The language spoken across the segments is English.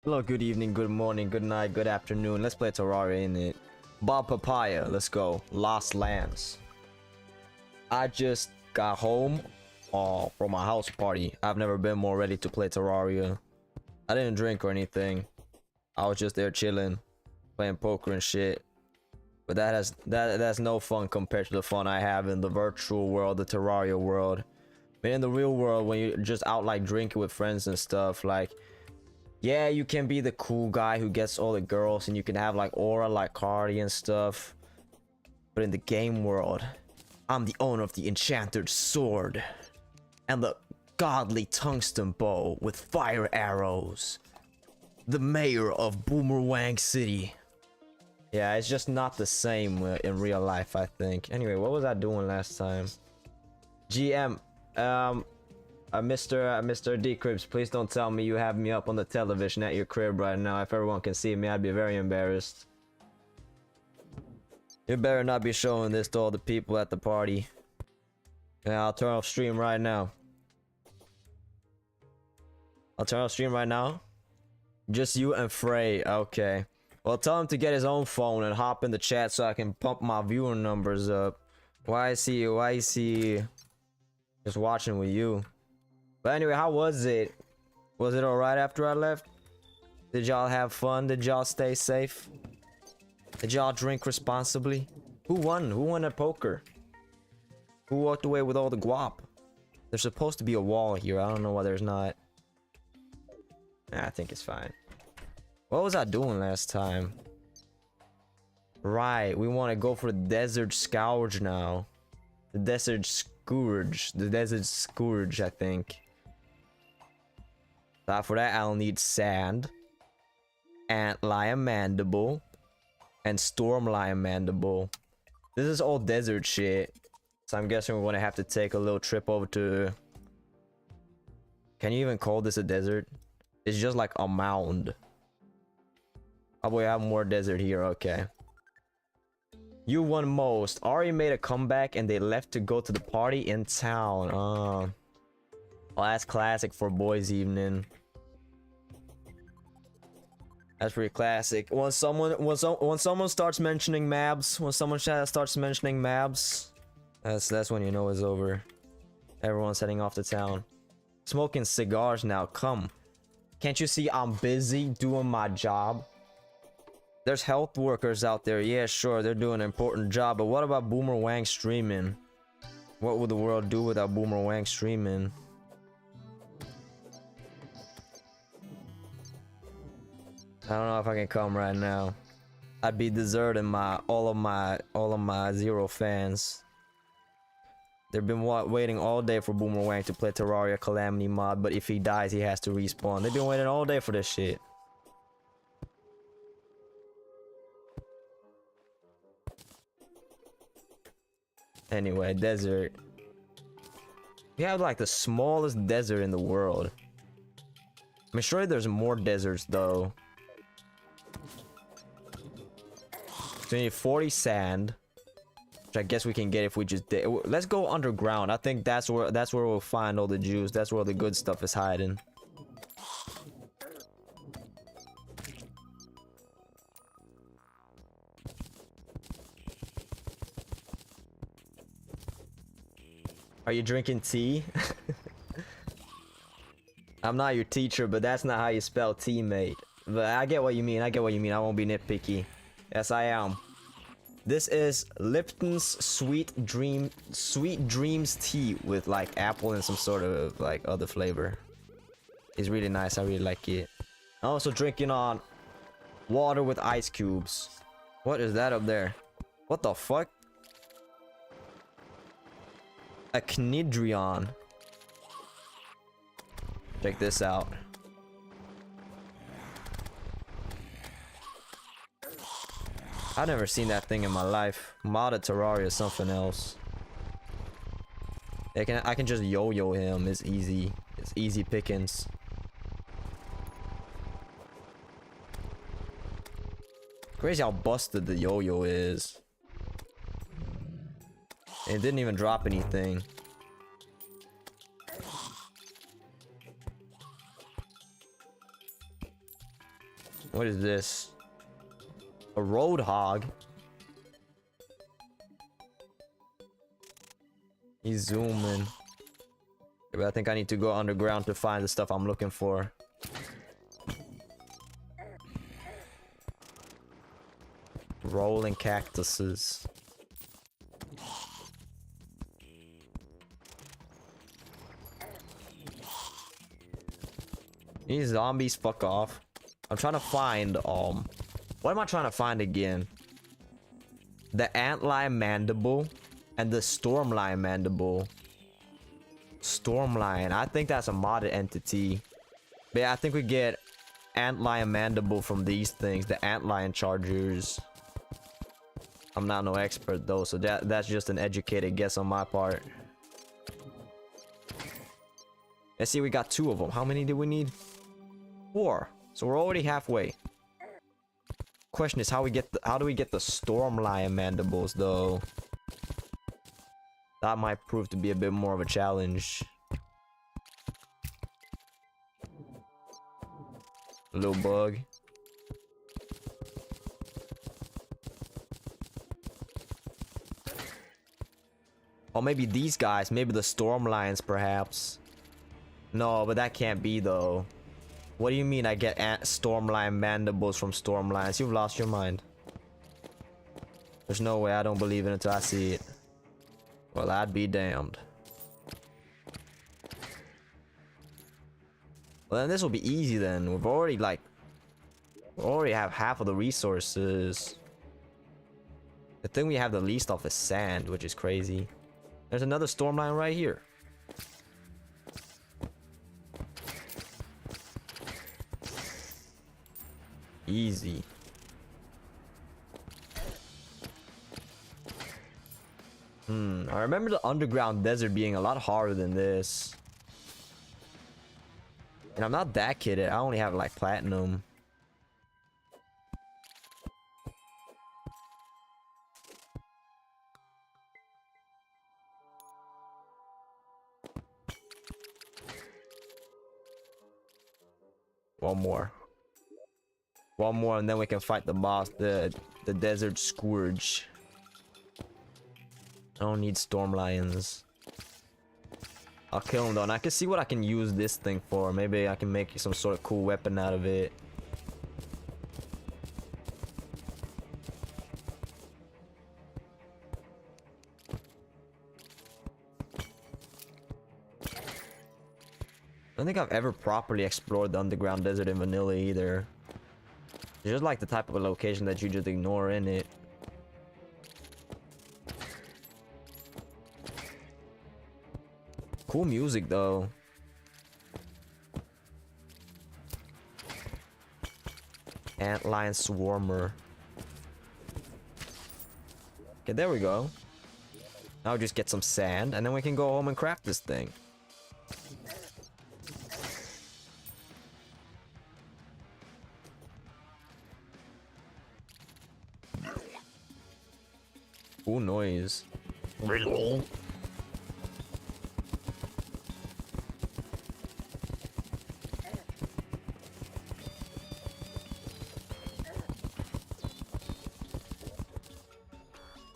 Hello, good evening, good morning, good night, good afternoon. Let's play Terraria in it. Bob Papaya, let's go. Lost Lands. I just got home from a house party. I've never been more ready to play Terraria. I didn't drink or anything. I was just there chilling, playing poker and shit. But that's no fun compared to the fun I have in the virtual world, the Terraria world. But in the real world, when you're just out like drinking with friends and stuff, like, yeah, you can be the cool guy who gets all the girls and you can have like aura like Cardi and stuff. But in the game world, I'm the owner of the enchanted sword and the godly tungsten bow with fire arrows. The mayor of Boomerang City. Yeah, it's just not the same in real life, I think. Anyway, what was I doing last time? GM, Mr. D Cribs, please don't tell me you have me up on the television at your crib right now. If everyone can see me, I'd be very embarrassed. You better not be showing this to all the people at the party. Yeah, I'll turn off stream right now. I'll turn off stream right now. Just you and Frey, okay. Well, tell him to get his own phone and hop in the chat so I can pump my viewer numbers up. Why is he just watching with you? But anyway, how was it? Was it alright after I left? Did y'all have fun? Did y'all stay safe? Did y'all drink responsibly? Who won? Who won at poker? Who walked away with all the guap? There's supposed to be a wall here. I don't know why there's not. Nah, I think it's fine. What was I doing last time? Right, we want to go for the Desert Scourge now. The Desert Scourge. The Desert Scourge, I think. For that, I'll need sand, antlion mandible, and stormlion mandible. This is all desert shit, so I'm guessing we're gonna have to take a little trip over to. Can you even call this a desert? It's just like a mound. Oh, we have more desert here. Okay. You won most. Ari made a comeback and they left to go to the party in town. Oh, that's classic for boys' evening. That's pretty classic. When someone starts mentioning Mabs, that's when you know it's over. Everyone's heading off to town. Smoking cigars now. Come. Can't you see I'm busy doing my job? There's health workers out there. Yeah, sure, they're doing an important job. But what about Boomerang streaming? What would the world do without Boomerang streaming? I don't know if I can come right now. I'd be deserting all of my zero fans. They've been waiting all day for Boomerang to play Terraria Calamity mod, but if he dies, he has to respawn. They've been waiting all day for this shit. Anyway, desert. We have like the smallest desert in the world. I'm sure there's more deserts though. So we need 40 sand, which I guess we can get if we just did. Let's go underground. I think that's where we'll find all the juice. That's where the good stuff is hiding. Are you drinking tea? I'm not your teacher, but that's not how you spell teammate. But I get what you mean. I won't be nitpicky. Yes, I am. This is Lipton's Sweet Dreams tea with like apple and some sort of like other flavor. It's really nice. I really like it. I'm also drinking on water with ice cubes. What is that up there? What the fuck? A Knidrion. Check this out. I've never seen that thing in my life. Modded Terraria is something else. I can just yo-yo him. It's easy. It's easy pickings. Crazy how busted the yo-yo is. It didn't even drop anything. What is this? A road hog. He's zooming. But I think I need to go underground to find the stuff I'm looking for. Rolling cactuses. These zombies, fuck off. I'm trying to find, what am I trying to find again? The antlion mandible and the stormlion mandible. Stormlion, I think that's a modded entity. But yeah, I think we get antlion mandible from these things, the antlion chargers. I'm not no expert though, so that's just an educated guess on my part. Let's see, we got 2 of them. How many do we need? 4. So we're already halfway. Question is how do we get the stormlion mandibles though? That might prove to be a bit more of a challenge. Little bug. Or maybe these guys, maybe the storm lions perhaps. No, but that can't be though. What do you mean I get stormlion mandibles from storm lions? You've lost your mind. There's no way, I don't believe it until I see it. Well, I'd be damned. Well, then this will be easy then. We already have half of the resources. The thing we have the least of is sand, which is crazy. There's another stormlion right here. Easy. I remember the underground desert being a lot harder than this. And I'm not that kitted. I only have like platinum. One more. One more and then we can fight the boss, the desert scourge. I don't need storm lions. I'll kill him though, and I can see what I can use this thing for. Maybe I can make some sort of cool weapon out of it. I don't think I've ever properly explored the underground desert in vanilla either. It's just like the type of a location that you just ignore in it. Cool music though. Antlion swarmer. Okay, there we go. Now just get some sand and then we can go home and craft this thing. Cool noise.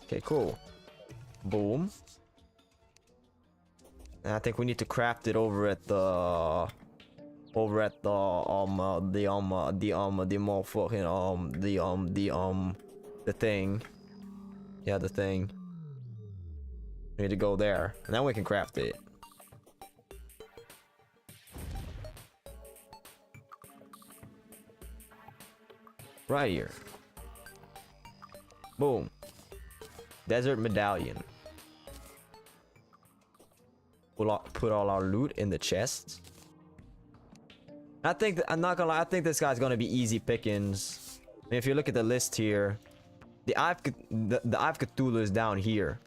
Okay, cool. Boom. And I think we need to craft it over at the thing. Yeah, the thing. We need to go there, and then we can craft it. Right here. Boom. Desert medallion. We'll put all our loot in the chests. I think I'm not gonna lie, I think this guy's gonna be easy pickings. I mean, if you look at the list here, the Eye of Cthulhu is down here,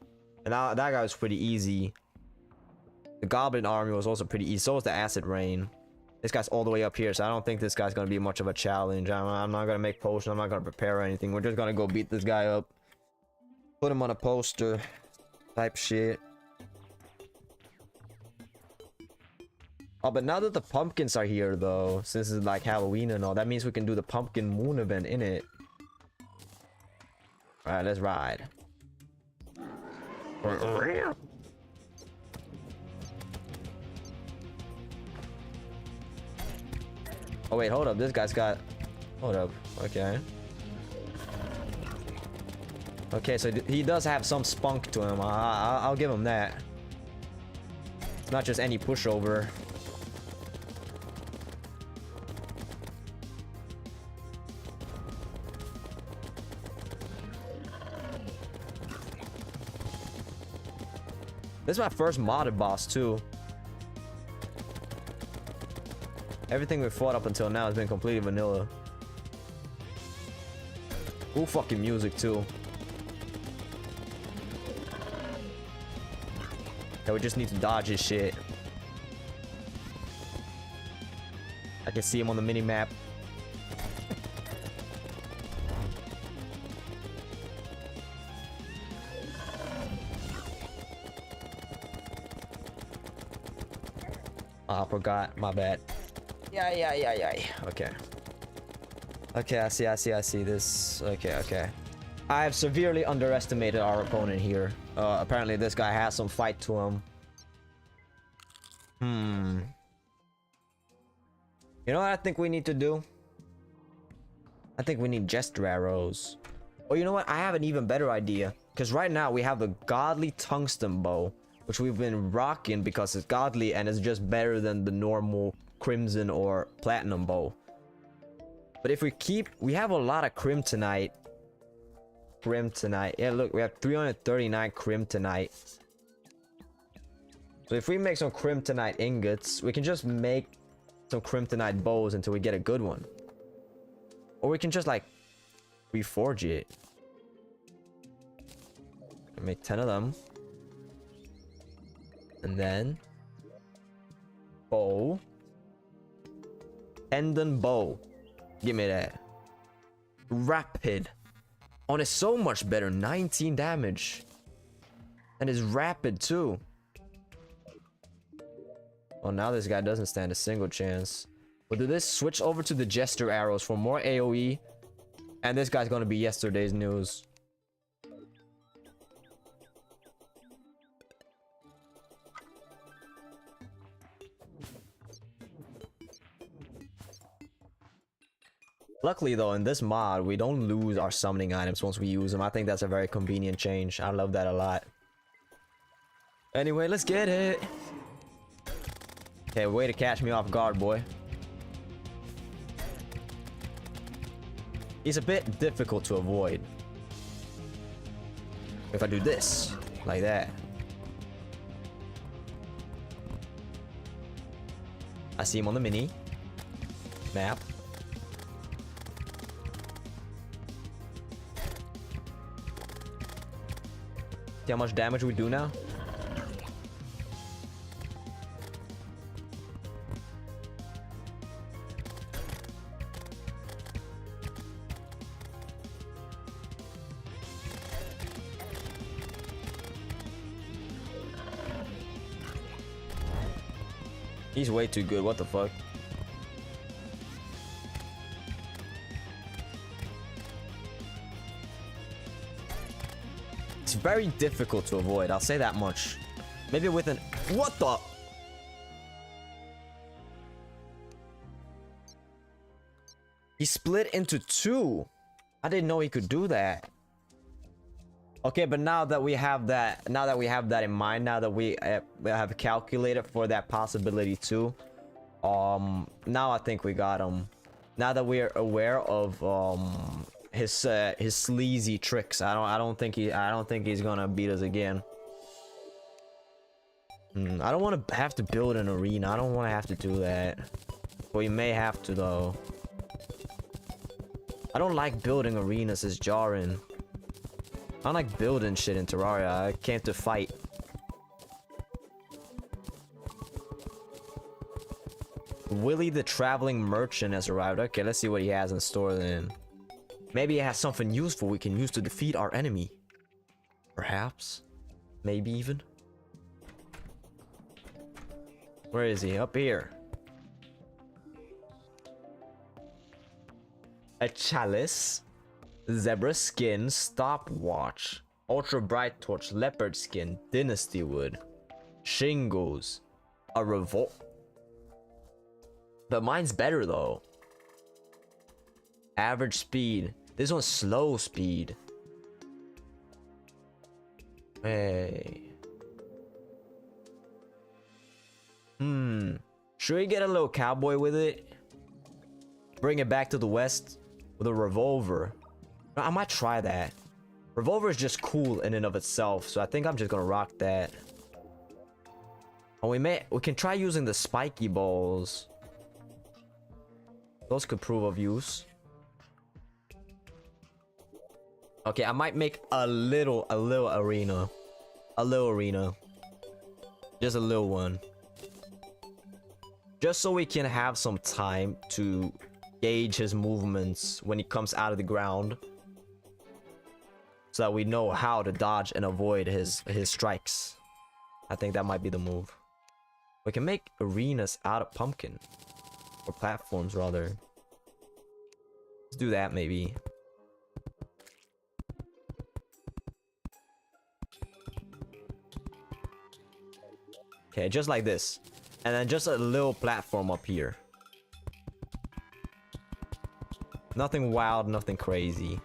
and that guy was pretty easy. The Goblin Army was also pretty easy. So was the Acid Rain. This guy's all the way up here, so I don't think this guy's gonna be much of a challenge. I'm not gonna make potions. I'm not gonna prepare anything. We're just gonna go beat this guy up. Put him on a poster type shit. Oh, but now that the pumpkins are here, though, since it's like Halloween and all, that means we can do the pumpkin moon event in it. All right, let's ride. Oh wait, hold up. This guy's got. Hold up. Okay. Okay, so he does have some spunk to him. I'll give him that. It's not just any pushover. This is my first modded boss too. Everything we've fought up until now has been completely vanilla. Cool fucking music too. Yeah, we just need to dodge his shit. I can see him on the mini map. Oh, I forgot. My bad. Yeah. Okay. Okay, I see this. Okay. I have severely underestimated our opponent here. Apparently this guy has some fight to him. You know what I think we need to do? I think we need jester arrows. Oh, you know what? I have an even better idea. Because right now we have the godly tungsten bow, which we've been rocking because it's godly and it's just better than the normal crimson or platinum bow. But if we have a lot of crimtonite. Yeah, look, we have 339 crimtonite. So if we make some crimtonite ingots, we can just make some crimtonite bows until we get a good one. Or we can just like reforge it. Make 10 of them. And then bow. Tendon bow. Give me that. Rapid. Oh, and it's so much better. 19 damage. And it's rapid too. Oh, now this guy doesn't stand a single chance. We'll do this. Switch over to the jester arrows for more AoE. And this guy's gonna be yesterday's news. Luckily though, in this mod, we don't lose our summoning items once we use them. I think that's a very convenient change. I love that a lot. Anyway, let's get it. Okay, way to catch me off guard, boy. He's a bit difficult to avoid. If I do this, like that. I see him on the mini map. See how much damage we do now? He's way too good, what the fuck? It's very difficult to avoid, I'll say that much. Maybe with an... What the... He split into two. I didn't know he could do that. Okay, but now that we have that, in mind, now that we have calculated for that possibility too, now I think we got him. Now that we're aware of his sleazy tricks, I don't think he's gonna beat us again. I don't want to have to build an arena. I don't want to have to do that. We may have to though. I don't like building arenas. It's jarring. I don't like building shit in Terraria. I came to fight. Willie the Traveling Merchant has arrived. Okay, let's see what he has in store then. Maybe he has something useful we can use to defeat our enemy. Perhaps. Maybe even. Where is he? Up here. A chalice, zebra skin, stopwatch, ultra bright torch, leopard skin, dynasty wood, shingles, a revolt. But mine's better though. Average speed. This one's slow speed. Hey. Should we get a little cowboy with it? Bring it back to the west with a revolver. I might try that. Revolver is just cool in and of itself, so I think I'm just gonna rock that. Oh, we can try using the spiky balls. Those could prove of use. Okay, I might make a little arena. A little arena. Just a little one. Just so we can have some time to gauge his movements when he comes out of the ground. So that we know how to dodge and avoid his strikes. I think that might be the move. We can make arenas out of pumpkin. Or platforms, rather. Let's do that, maybe. Okay, just like this. And then just a little platform up here. Nothing wild, nothing crazy.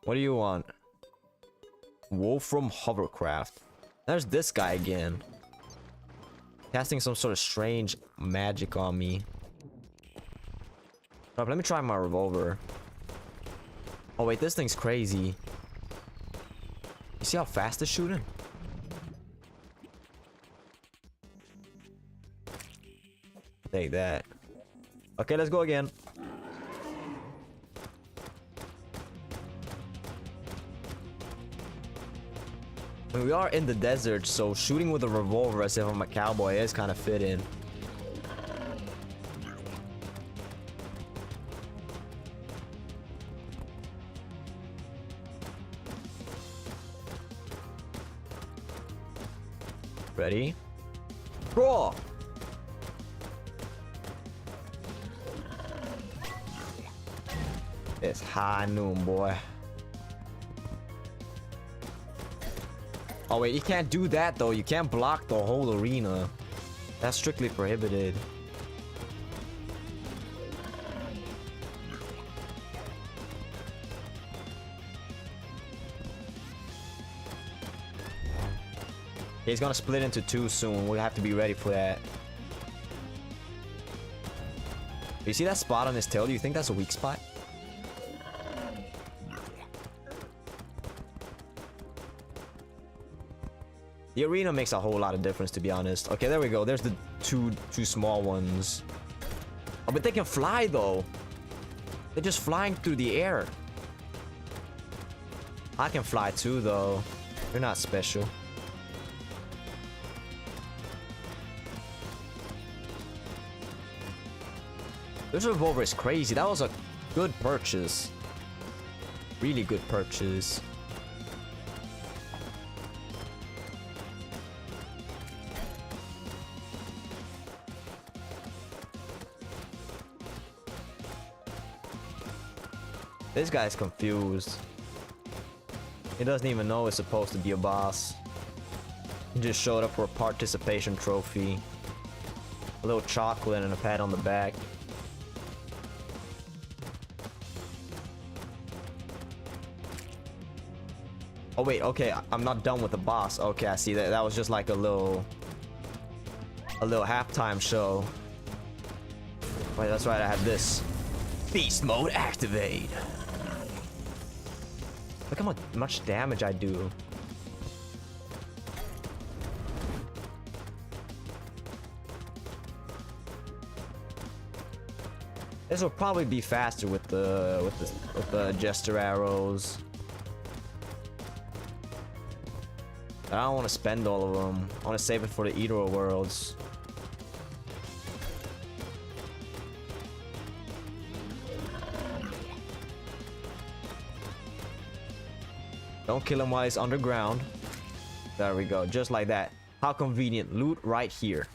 What do you want? Wolfram Hovercraft. There's this guy again. Casting some sort of strange magic on me. Oh, let me try my revolver. Oh wait, this thing's crazy. You see how fast it's shooting? Take that. Okay, let's go again. I mean, we are in the desert, so shooting with a revolver as if I'm a cowboy is kind of fitting. Ready? Draw! It's high noon, boy. Oh wait, you can't do that though. You can't block the whole arena. That's strictly prohibited. He's gonna split into two soon. We'll have to be ready for that. You see that spot on his tail? Do you think that's a weak spot? The arena makes a whole lot of difference, to be honest. Okay, there we go. There's the two small ones. Oh, but they can fly though. They're just flying through the air. I can fly too though. You're not special. This revolver is crazy. That was a good purchase. Really good purchase. This guy's confused. He doesn't even know it's supposed to be a boss. He just showed up for a participation trophy. A little chocolate and a pat on the back. Oh wait, okay, I'm not done with the boss. Okay, I see that. That was just like a little halftime show. Wait, that's right, I have this. Beast mode activate. Look how much damage I do. This will probably be faster with the jester arrows. But I don't want to spend all of them. I want to save it for the Eater Worlds. Don't kill him while he's underground. There we go, just like that. How convenient. Loot right here.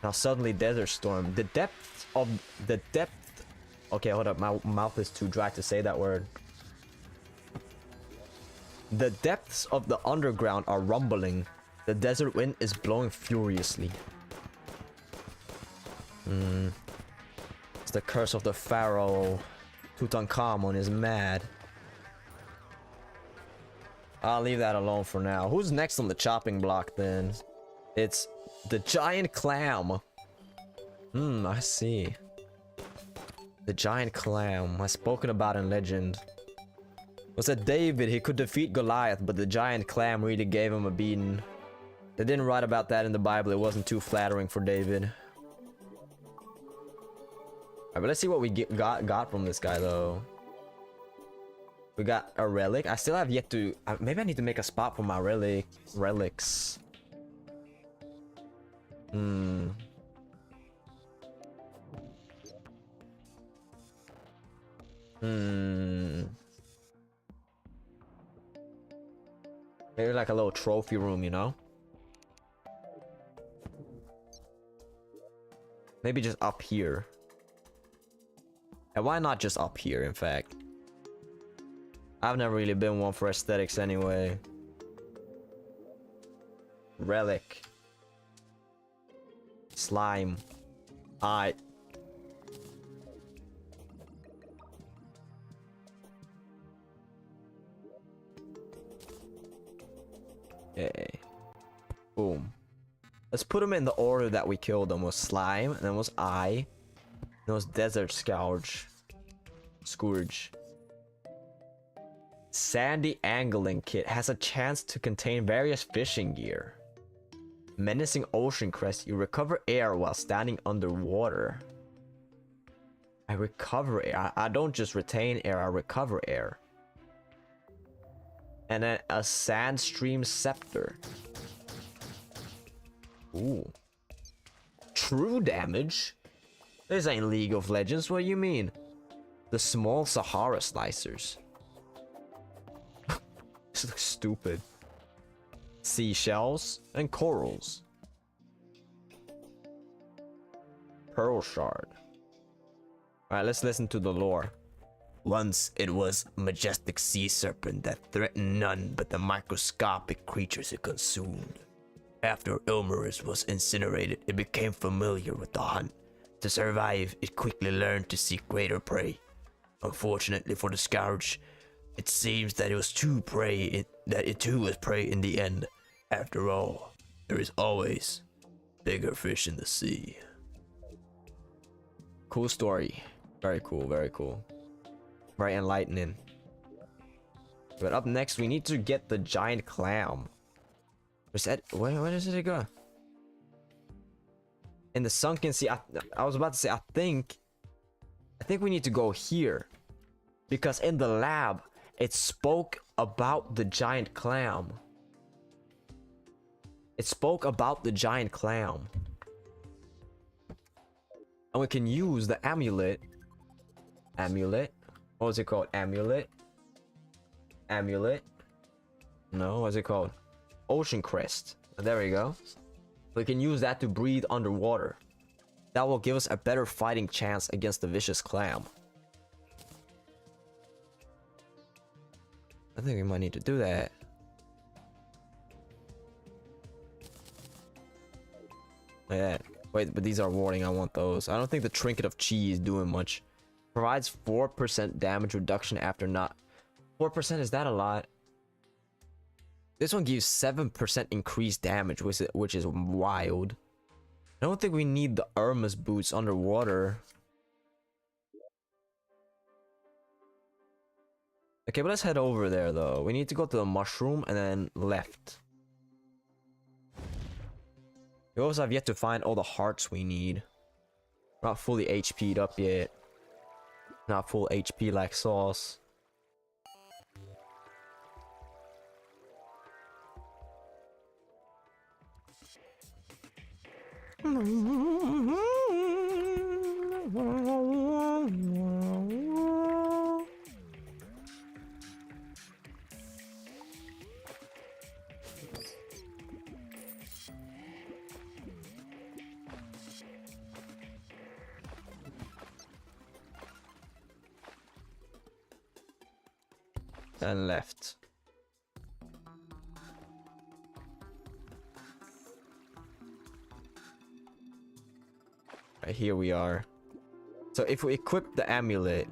Now suddenly Desert Storm. The depth of the depth. Okay, hold up. My mouth is too dry to say that word. The depths of the underground are rumbling. The desert wind is blowing furiously. It's the curse of the pharaoh. Tutankhamun is mad. I'll leave that alone for now. Who's next on the chopping block then? It's the giant clam. I see. The giant clam. I've spoken about in legend. Was that David, he could defeat Goliath, but the giant clam really gave him a beating. They didn't write about that in the Bible. It wasn't too flattering for David. Alright, but let's see what we got from this guy though. We got a relic. I still have yet to... maybe I need to make a spot for my relics. Maybe like a little trophy room, you know? Maybe just up here. And why not just up here, in fact? I've never really been one for aesthetics anyway. Relic. Slime. Alright. Okay. Boom. Let's put them in the order that we killed them. Was slime, and then was eye, then was desert scourge. Scourge. Sandy angling kit has a chance to contain various fishing gear. Menacing ocean crest. You recover air while standing underwater. I recover air. I don't just retain air, I recover air. And then a sandstream scepter. Ooh. True damage? This ain't League of Legends, what do you mean? The small Sahara slicers. This looks stupid. Seashells and corals. Pearl shard. Alright, let's listen to the lore. Once it was a majestic sea serpent that threatened none but the microscopic creatures it consumed. After Ilmarus was incinerated, it became familiar with the hunt. To survive, it quickly learned to seek greater prey. Unfortunately for the Scourge, it seems that it too was prey in the end. After all, there is always bigger fish in the sea. Cool story. Very cool, very cool. Very enlightening. But up next, we need to get the giant clam. Where does it go? In the sunken sea. I was about to say, I think we need to go here. Because in the lab, it spoke about the giant clam. It spoke about the giant clam. And we can use the amulet. Amulet? What was it called? Amulet? Amulet? No, what's it called? Ocean crest. There we go. We can use that to breathe underwater. That will give us a better fighting chance against the vicious clam. I think we might need to do that. Like that. Wait, but these are warding. I want those. I don't think the Trinket of Chi is doing much. Provides 4% damage reduction after not... 4%, is that a lot? This one gives 7% increased damage, which is wild. I don't think we need the Irma's boots underwater. Okay, but let's head over there though. We need to go to the mushroom and then left. We also have yet to find all the hearts we need. We're not fully HP'd up yet. Not full HP like Sauce. and left. Right, here we are. So if we equip the amulet,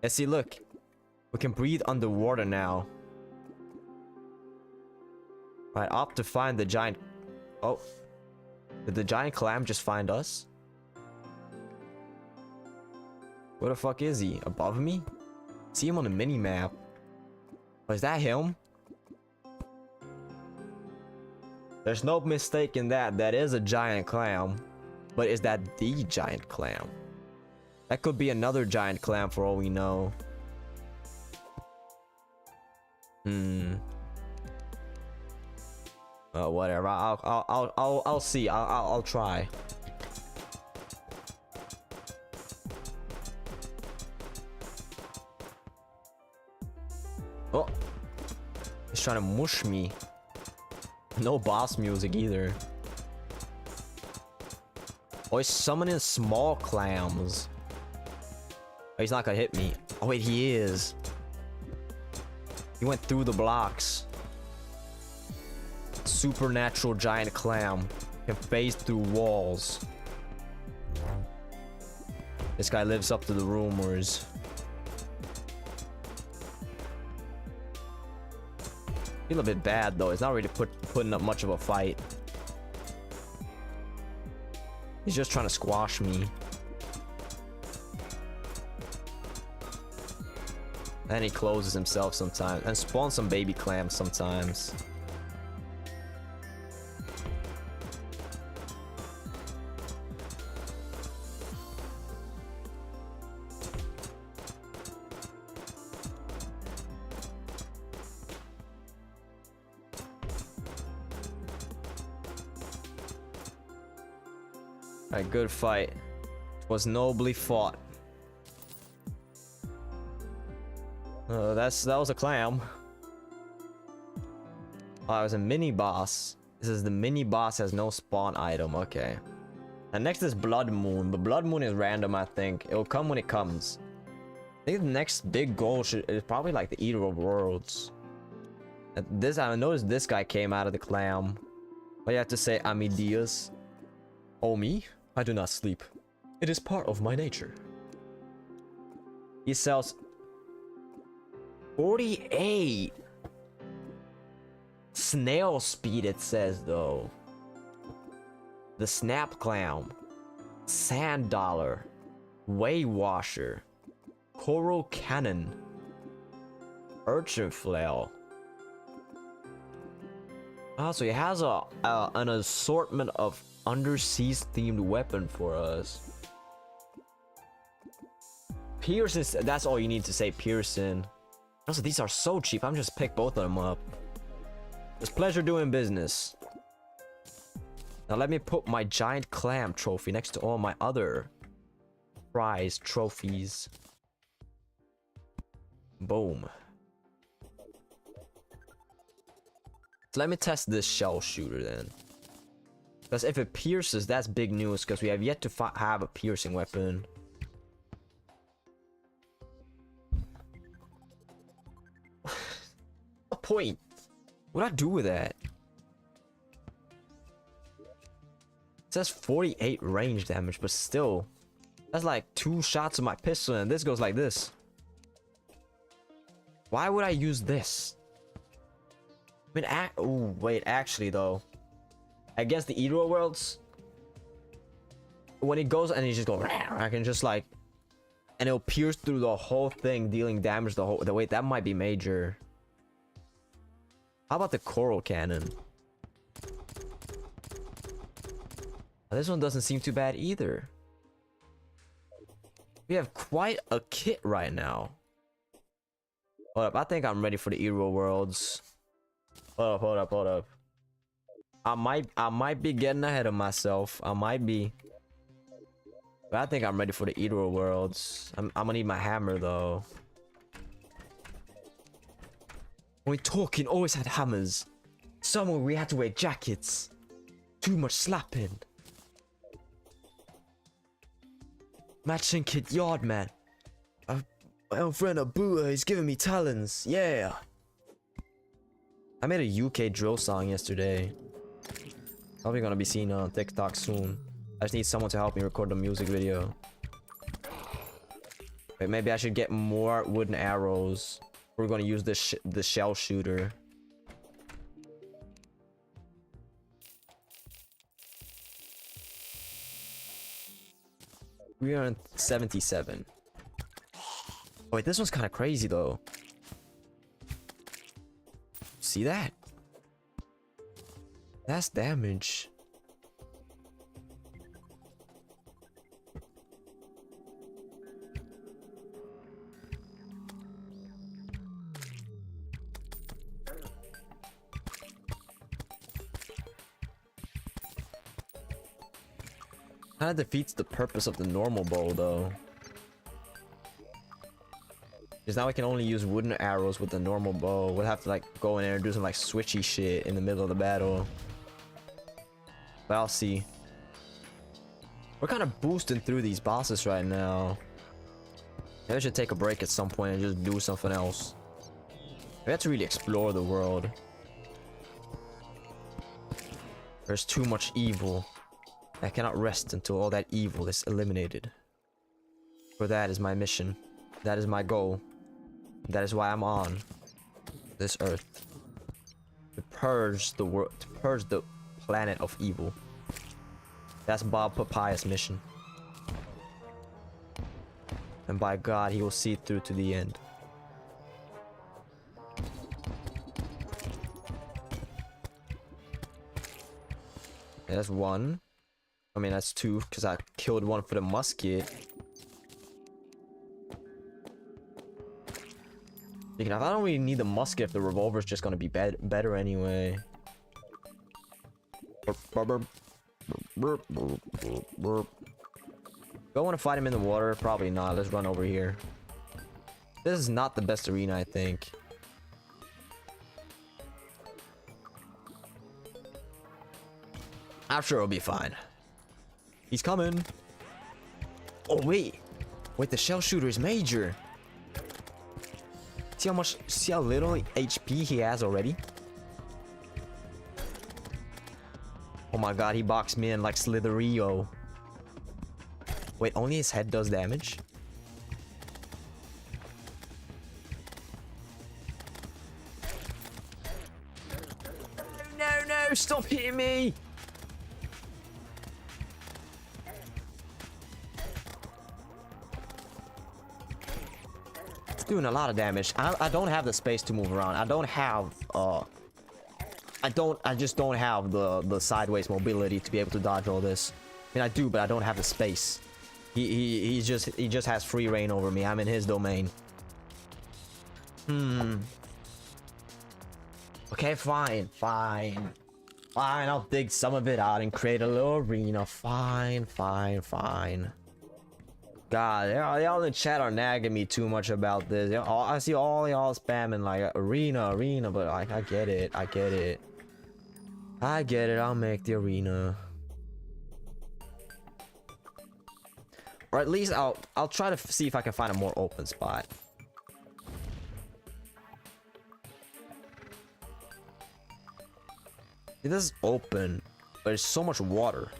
and see, look, we can breathe underwater now. Right, opt to find the giant. Oh, did the giant clam just find us? Where the fuck is he? Above me? See him on the mini map. Oh, is that him? There's no mistake in that. That is a giant clam. But is that the giant clam? That could be another giant clam for all we know. Whatever. I'll see. I'll try. Oh, he's trying to mush me. No boss music either. Oh, he's summoning small clams. Oh, he's not gonna hit me. Oh wait, he is. He went through the blocks. Supernatural giant clam can phase through walls. This guy lives up to the rumors. Feel a bit bad though. It's not really putting up much of a fight. He's just trying to squash me. And he closes himself sometimes and spawns some baby clams sometimes. A good fight. It was nobly fought. That was a clam. Oh, it was a mini boss. This is the mini boss has no spawn item. Okay. And next is Blood Moon, but Blood Moon is random. I think it'll come when it comes. I think the next big goal is probably like the Eater of Worlds. I noticed this guy came out of the clam. What you have to say, Amidias? Oh, me? I do not sleep. It is part of my nature. He sells 48 snail speed, it says though. The snap clam, sand dollar, way washer, coral cannon, urchin flail. Oh, so he has an assortment of underseas themed weapon for us. Pearson, that's all you need to say, Pearson. Also, these are so cheap. I'm just pick both of them up. It's pleasure doing business. Now let me put my giant clam trophy next to all my other prize trophies. Boom. So let me test this shell shooter then. Because if it pierces, that's big news, because we have yet to have a piercing weapon. A point. What do I do with that? It says 48 range damage, but still. That's like 2 shots of my pistol, and this goes like this. Why would I use this? I mean, oh, wait, actually though. Against the Eater Worlds, when it goes and you just go, I can just like, and it'll pierce through the whole thing, dealing damage the wait, that might be major. How about the coral cannon? This one doesn't seem too bad either. We have quite a kit right now. Hold up, I think I'm ready for the Eater Worlds. Hold up. I might be getting ahead of myself. I might be. But I think I'm ready for the Eater Worlds. I'm gonna need my hammer though. When we talking, always had hammers. Somewhere we had to wear jackets. Too much slapping. Matching kit yard man. My old friend Abu, he's giving me talents. Yeah. I made a UK drill song yesterday. Probably gonna be seen on TikTok soon. I just need someone to help me record the music video. Wait, maybe I should get more wooden arrows. We're gonna use this the shell shooter. We are on 77. Wait, this one's kind of crazy though. See that? That's damage. Kind of defeats the purpose of the normal bow though. Because now I can only use wooden arrows with the normal bow. We'll have to like go in there and do some like switchy shit in the middle of the battle. But I'll see. We're kind of boosting through these bosses right now. Maybe I should take a break at some point and just do something else. We have to really explore the world. There's too much evil. I cannot rest until all that evil is eliminated. For that is my mission. That is my goal. That is why I'm on this earth. To purge the world, to purge the planet of evil. That's Bob Papaya's mission. And by God, he will see it through to the end. That's one. I mean, that's two, because I killed one for the musket. I don't really need the musket if the revolver is just gonna be better anyway. Do I want to fight him in the water? Probably not. Let's run over here. This is not the best arena, I think. I'm sure it'll be fine. He's coming. Oh, wait. Wait, the shell shooter is major. See how little HP he has already? Oh my God, he boxed me in like Slitherio. Wait, only his head does damage? No, stop hitting me! Doing a lot of damage. I don't have the space to move around. I just don't have the sideways mobility to be able to dodge all this. I mean, I do, but I don't have the space. He just has free reign over me. I'm in his domain. Okay, fine. I'll dig some of it out and create a little arena. Fine. God, y'all in chat are nagging me too much about this. I see all y'all spamming like arena, but like I get it. I'll make the arena, or at least I'll try to see if I can find a more open spot. This is open, but there's so much water.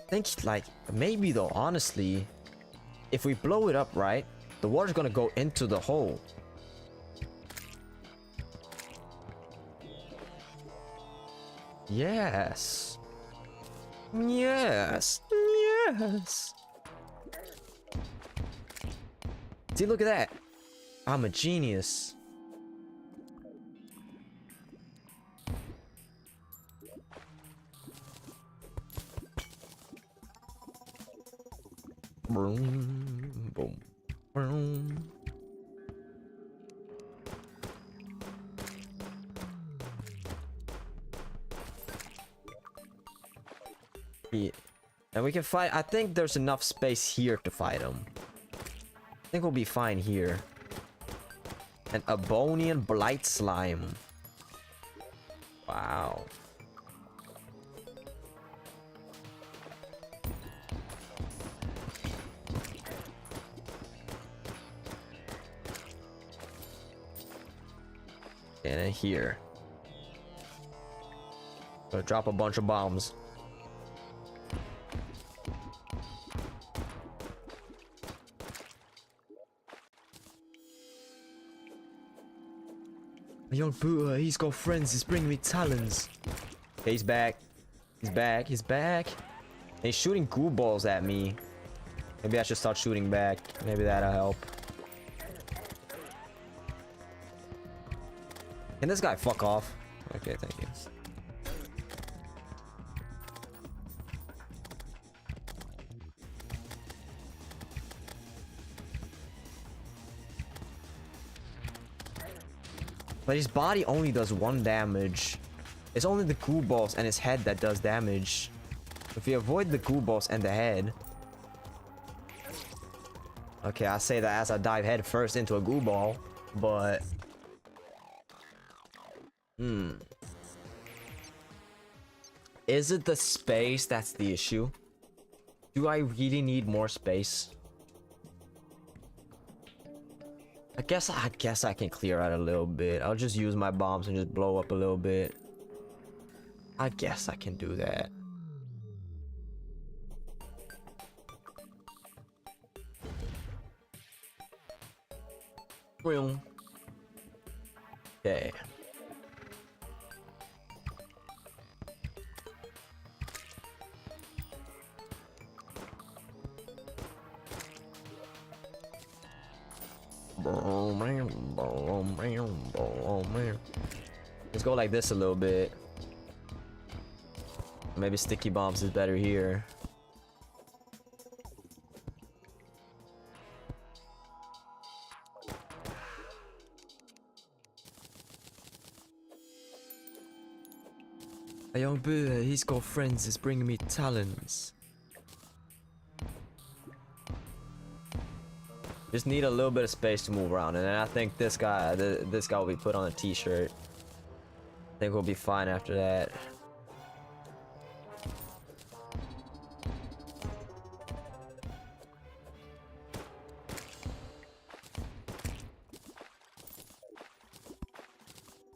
I think like maybe though, honestly, if we blow it up right, the water's gonna go into the hole. Yes. See, look at that. I'm a genius. Boom, boom, boom. Yeah. And we can fight. I think there's enough space here to fight him. I think we'll be fine here. An Ebonian Blight Slime. Wow. And then here. Gonna drop a bunch of bombs. A young Buddha, he's got friends, he's bringing me talons. Okay, he's back. He's back, he's back. And he's shooting goo balls at me. Maybe I should start shooting back. Maybe that'll help. Can this guy fuck off? Okay, thank you. But his body only does 1 damage. It's only the goo balls and his head that does damage. If we avoid the goo balls and the head... Okay, I say that as I dive head first into a goo ball, but... Is it the space that's the issue? Do I really need more space? I guess I can clear out a little bit. I'll just use my bombs and just blow up a little bit. I guess I can do that. Okay. Let's go like this a little bit. Maybe sticky bombs is better here. A young Buddha, he's got friends, is bringing me talons. Just need a little bit of space to move around, and then I think this guy will be put on a t-shirt. I think we'll be fine after that.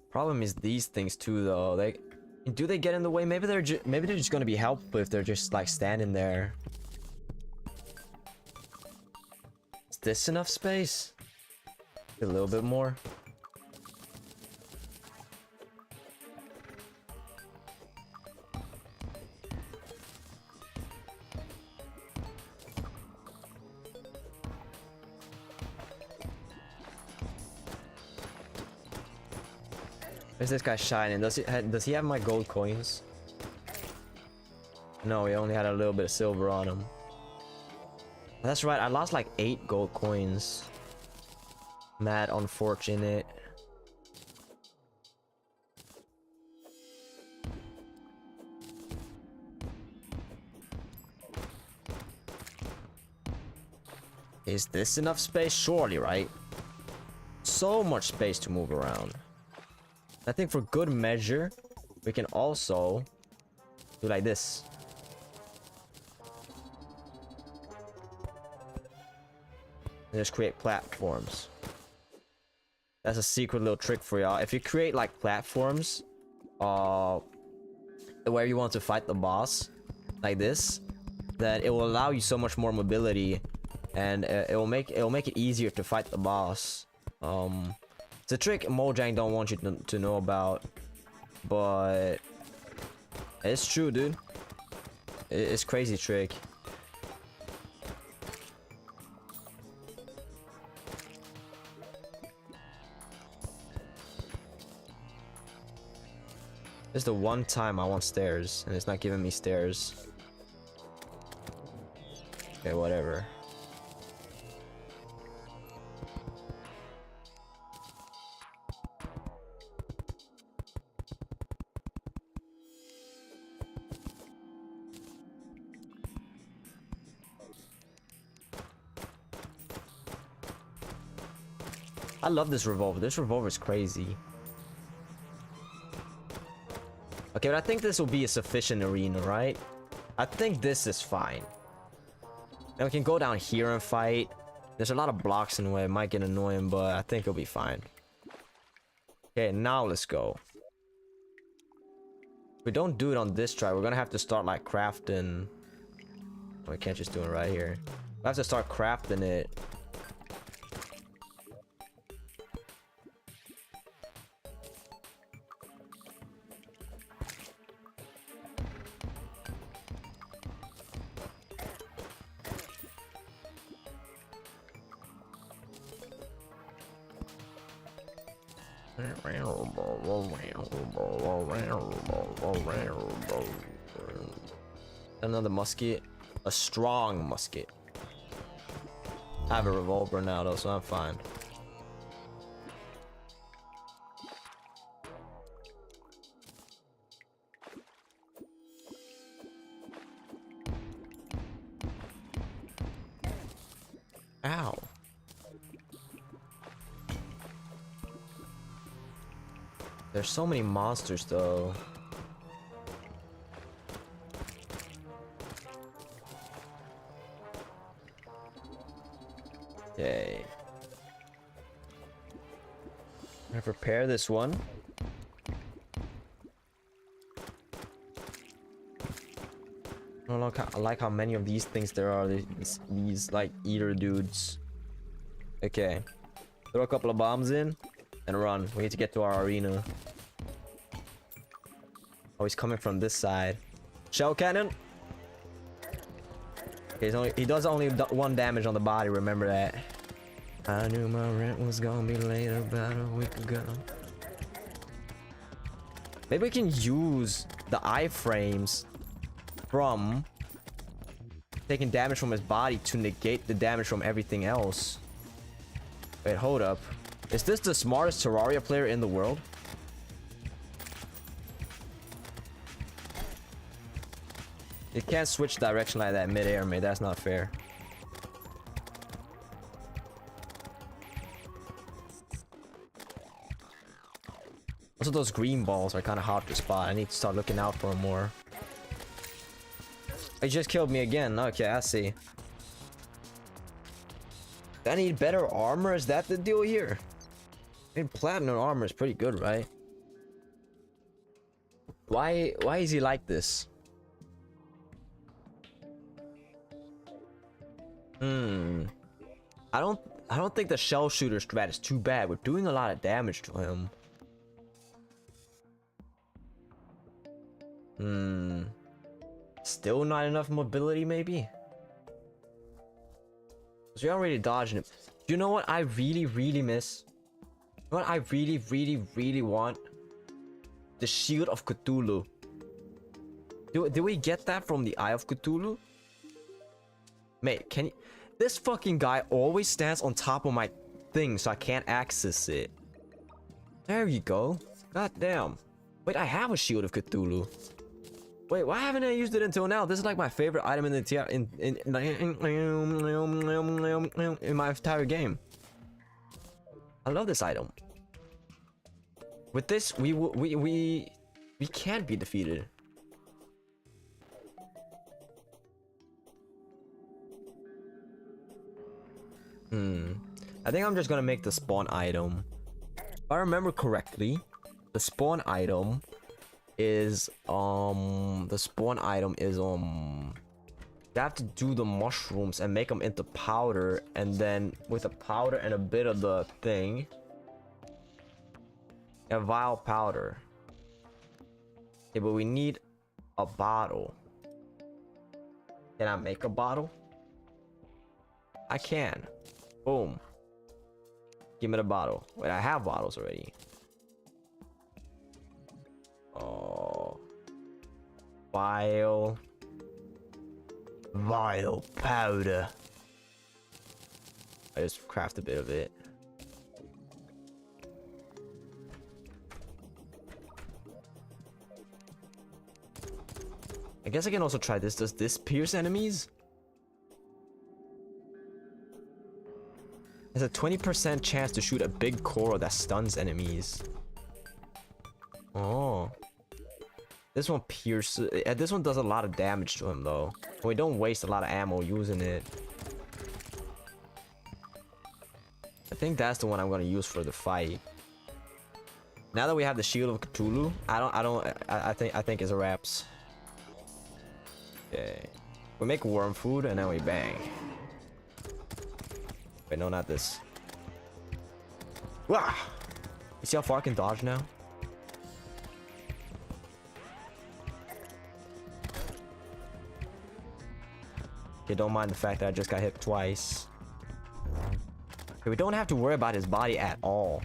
Problem is these things too, though. Do they get in the way? Maybe they're just gonna be helpful if they're just like standing there. Is this enough space? A little bit more. Where's this guy shining? Does he have my gold coins? No, he only had a little bit of silver on him. That's right, I lost like 8 gold coins. Mad unfortunate. Is this enough space? Surely, right? So much space to move around. I think for good measure, we can also do like this. And just create platforms. That's a secret little trick for y'all. If you create like platforms, where you want to fight the boss, like this, then it will allow you so much more mobility, and it will make it easier to fight the boss. It's a trick Mojang don't want you to know about, but it's true, dude. It's crazy trick. This is the one time I want stairs, and it's not giving me stairs. Okay, whatever. I love this revolver. This revolver is crazy. Okay, but I think this will be a sufficient arena, right? I think this is fine. And we can go down here and fight. There's a lot of blocks in the way. It might get annoying, but I think it'll be fine. Okay, now let's go. If we don't do it on this try, we're gonna have to start like crafting. Oh, we can't just do it right here. We have to start crafting it. Another musket. A strong musket. I have a revolver now though, so I'm fine. Ow. There's so many monsters though. Okay. I'm gonna prepare this one. I don't like how many of these things there are. These like eater dudes. Okay. Throw a couple of bombs in and run. We need to get to our arena. Oh, he's coming from this side. Shell cannon. Okay, he does only 1 damage on the body, remember that. I knew my rent was gonna be late about a week ago. Maybe we can use the iframes from taking damage from his body to negate the damage from everything else. Wait, hold up. Is this the smartest Terraria player in the world? It can't switch direction like that mid-air, mate. That's not fair. Also, those green balls are kind of hard to spot. I need to start looking out for them more. He just killed me again. Okay, I see. I need better armor? Is that the deal here? I mean, platinum armor is pretty good, right? Why is he like this? I don't think the shell shooter strat is too bad. We're doing a lot of damage to him. Still not enough mobility, maybe? Because we already dodging him. Do you know what I really miss? You know what I really want? The Shield of Cthulhu. Did we get that from the Eye of Cthulhu? Mate, can you... This fucking guy always stands on top of my thing, so I can't access it. There you go. God damn. Wait, I have a Shield of Cthulhu. Wait, why haven't I used it until now? This is like my favorite item in the in my entire game. I love this item. With this, we can't be defeated. I think I'm just gonna make the spawn item. If I remember correctly, the spawn item is you have to do the mushrooms and make them into powder, and then with the powder and a bit of the thing, a vial powder. Okay, but we need a bottle. Can I make a bottle? I can. Boom. Give me the bottle. Wait, I have bottles already. Oh. Vial powder. I just craft a bit of it. I guess I can also try this. Does this pierce enemies? There's a 20% chance to shoot a big coral that stuns enemies. Oh. This one pierces. This one does a lot of damage to him though. We don't waste a lot of ammo using it. I think that's the one I'm gonna use for the fight. Now that we have the Shield of Cthulhu, I think it's a wraps. Okay. We make worm food and then we bang. Wait, no, not this. Wah! You see how far I can dodge now? Okay, don't mind the fact that I just got hit twice. Okay, we don't have to worry about his body at all.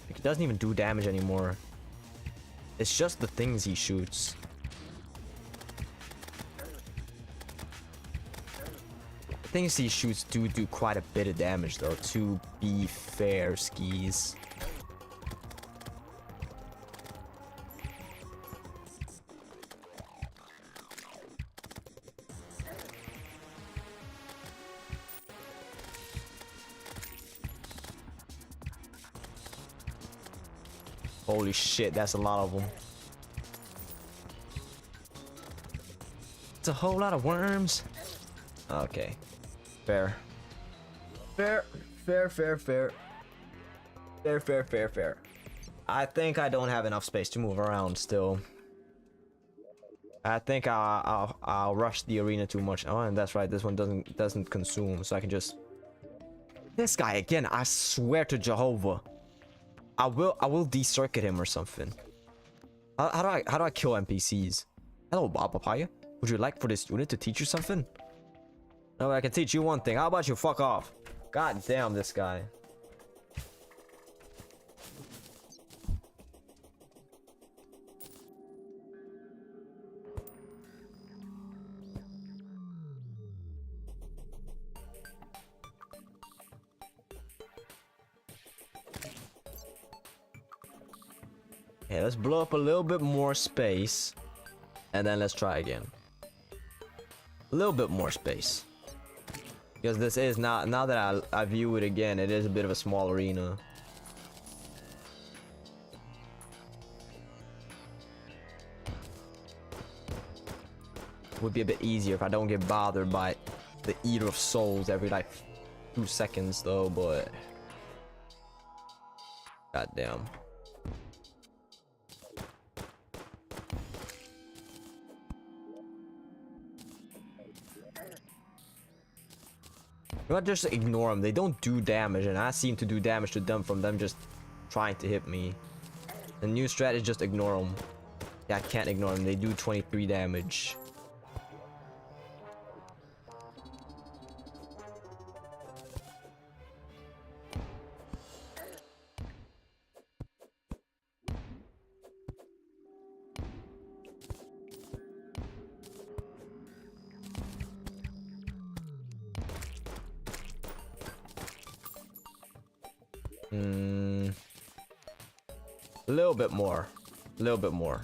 Like, he doesn't even do damage anymore. It's just the things he shoots. The things he shoots do quite a bit of damage though, to be fair, skis. Holy shit, that's a lot of them. It's a whole lot of worms. Okay. Fair. Fair. I think I don't have enough space to move around still. I think I'll rush the arena too much. Oh, and that's right. This one doesn't consume, so I can just. This guy again. I swear to Jehovah. I will de-circuit him or something. How do I kill NPCs? Hello, Bob Papaya. Would you like for this unit to teach you something? No, I can teach you one thing. How about you fuck off? God damn this guy. Okay, let's blow up a little bit more space. And then let's try again. A little bit more space. Because this is now that I view it again, it is a bit of a small arena. Would be a bit easier if I don't get bothered by the Eater of Souls every like 2 seconds though, but goddamn. If I just ignore them, they don't do damage, and I seem to do damage to them from them just trying to hit me. The new strat is just ignore them. Yeah, I can't ignore them. They do 23 damage. A little bit more. A little bit more.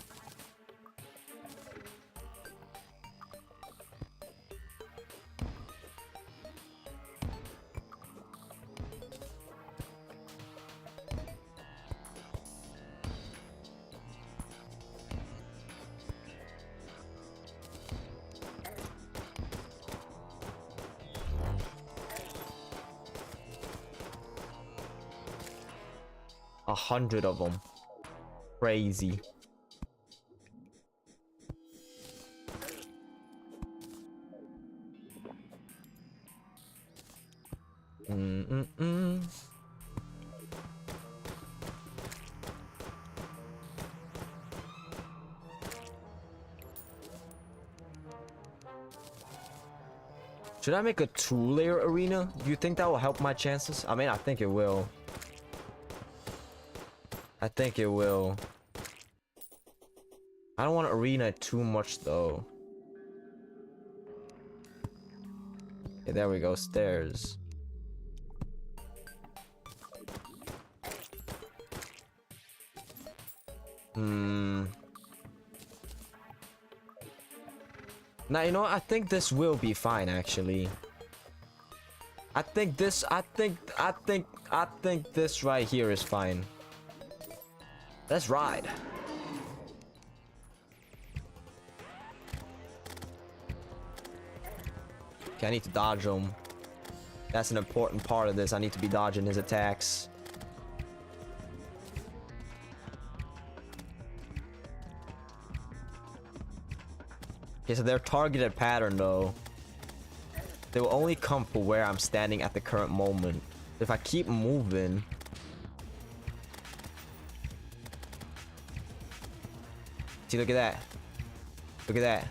A 100 of them. Crazy. Should I make a 2-layer arena? Do you think that will help my chances? I mean, I think it will. I think it will. I don't want to arena too much though. Okay, there we go. Stairs. Now, you know what? I think this will be fine actually. I think this right here is fine. Let's ride. Okay, I need to dodge him. That's an important part of this. I need to be dodging his attacks. Okay, so their targeted pattern though, they will only come for where I'm standing at the current moment. If I keep moving, see, look at that. Look at that.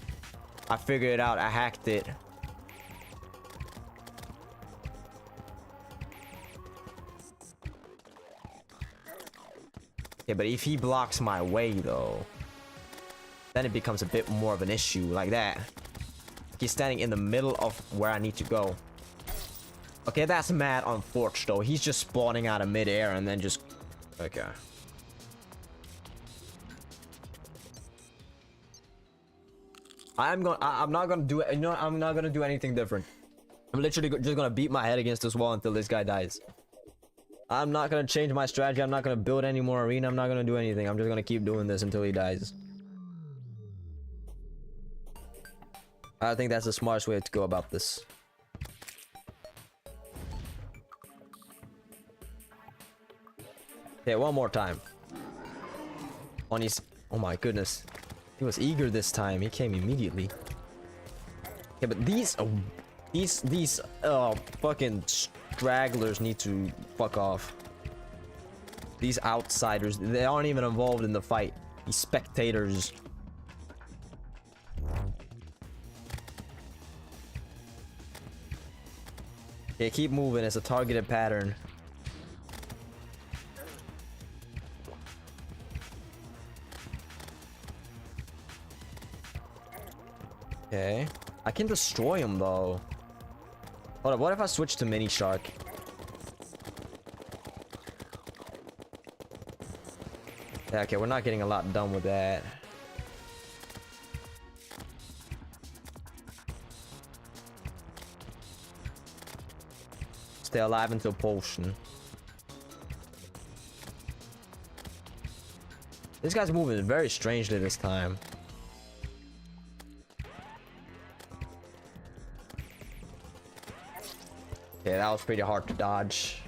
I figured it out. I hacked it. Yeah, but if he blocks my way though, then it becomes a bit more of an issue, like that. He's standing in the middle of where I need to go. Okay, that's mad unfortunate though. He's just spawning out of midair and then just... Okay. I'm not gonna do it. You know what? I'm not gonna do anything different. I'm literally just gonna beat my head against this wall until this guy dies. I'm not gonna change my strategy. I'm not gonna build any more arena. I'm not gonna do anything. I'm just gonna keep doing this until he dies. I think that's the smartest way to go about this. Okay, one more time. On his... Oh my goodness. He was eager this time. He came immediately. Okay, but these fucking stragglers need to fuck off. These outsiders, they aren't even involved in the fight. These spectators. Okay, keep moving. It's a targeted pattern. Okay. I can destroy him though. Hold up, what if I switch to mini shark? Yeah, okay, we're not getting a lot done with that. Stay alive until potion. This guy's moving very strangely this time. Okay, that was pretty hard to dodge.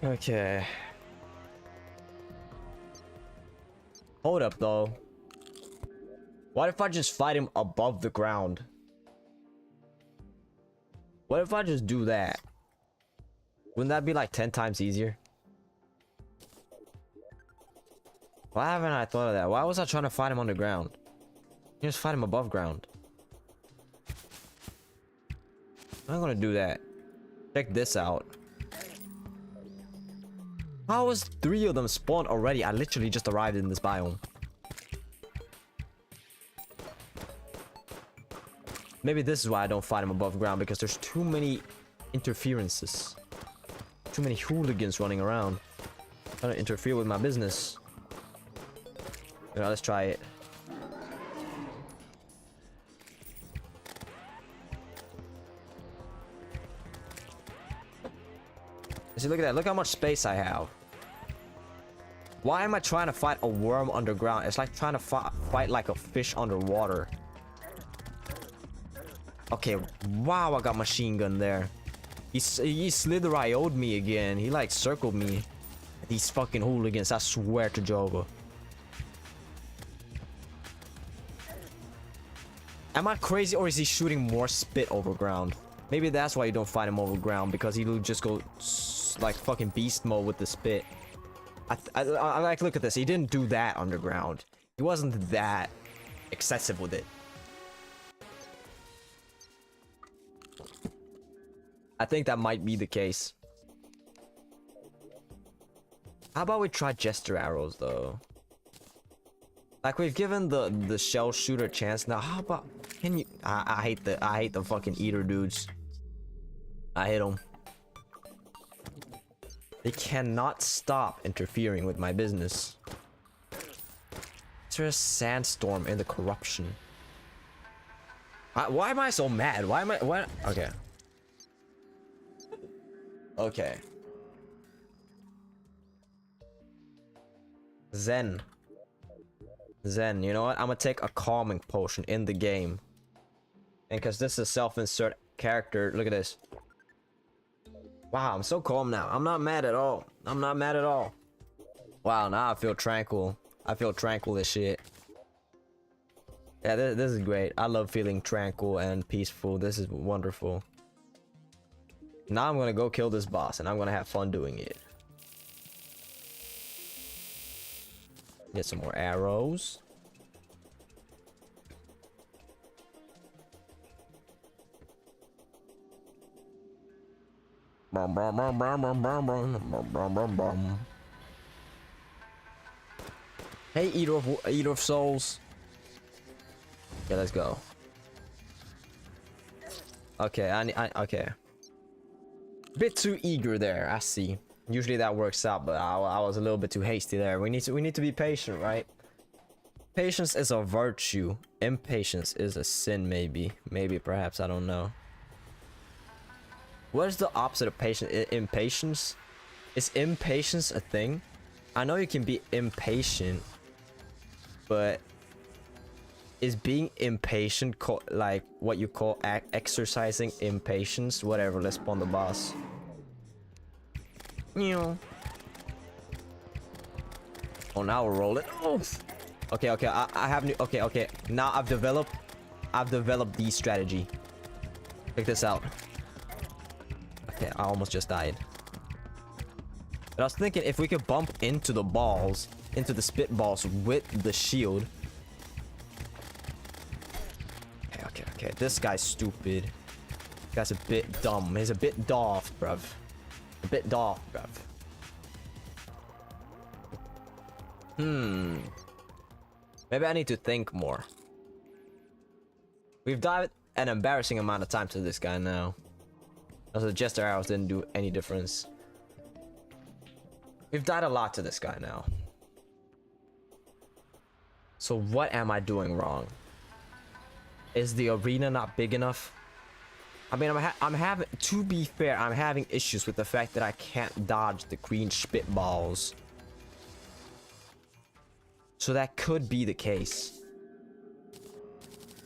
Okay. Hold up though. What if I just fight him above the ground? What if I just do that? Wouldn't that be like 10 times easier? Why haven't I thought of that? Why was I trying to fight him on the ground? You just fight him above ground. I'm gonna do that. Check this out. How was 3 of them spawned already? I literally just arrived in this biome. Maybe this is why I don't fight him above ground, because there's too many interferences. Too many hooligans running around trying to interfere with my business. You know, let's try it. See, look at that. Look how much space I have. Why am I trying to fight a worm underground? It's like trying to fight like a fish underwater. Okay, wow, I got machine gun there. He slither IO'd me again. He like circled me. These fucking hooligans, I swear to Jehovah. Am I crazy, or is he shooting more spit over ground? Maybe that's why you don't fight him over ground, because he'll just go like fucking beast mode with the spit. I like, look at this. He didn't do that underground. He wasn't that excessive with it. I think that might be the case. How about we try jester arrows though? Like, we've given the shell shooter a chance. Now how about, can you... I hate the fucking eater dudes. I hate them. They cannot stop interfering with my business. Is there a sandstorm in the corruption? Why am I so mad? Why am I... What? Okay. Okay. Zen, you know what? I'm gonna take a calming potion in the game. And because this is a self-insert character, look at this. Wow, I'm so calm now. I'm not mad at all. I'm not mad at all. Wow, now I feel tranquil. I feel tranquil as shit. Yeah, this is great. I love feeling tranquil and peaceful. This is wonderful. Now I'm gonna go kill this boss, and I'm gonna have fun doing it. Get some more arrows. Hey, eater of souls. Okay, let's go. Okay, okay. Bit too eager there. I see. Usually that works out, but I was a little bit too hasty there. We need to be patient, right? Patience is a virtue. Impatience is a sin, maybe. Maybe, perhaps, I don't know. What is the opposite of patience? Impatience? Is impatience a thing? I know you can be impatient, but is being impatient like what you call exercising impatience? Whatever, let's spawn the boss. Oh, now we'll roll it. Oh. Okay, I have new. Okay. Now I've developed the strategy. Check this out. Okay, I almost just died. But I was thinking if we could bump into the balls, into the spit balls with the shield. Okay. This guy's stupid. This guy's a bit dumb. He's a bit daft, bruv. A bit daft, bruv. Maybe I need to think more. We've died an embarrassing amount of time to this guy now. Also, the jester arrows didn't do any difference. We've died a lot to this guy now. So what am I doing wrong? Is the arena not big enough? I mean, I'm having, to be fair, I'm having issues with the fact that I can't dodge the green spitballs. So that could be the case.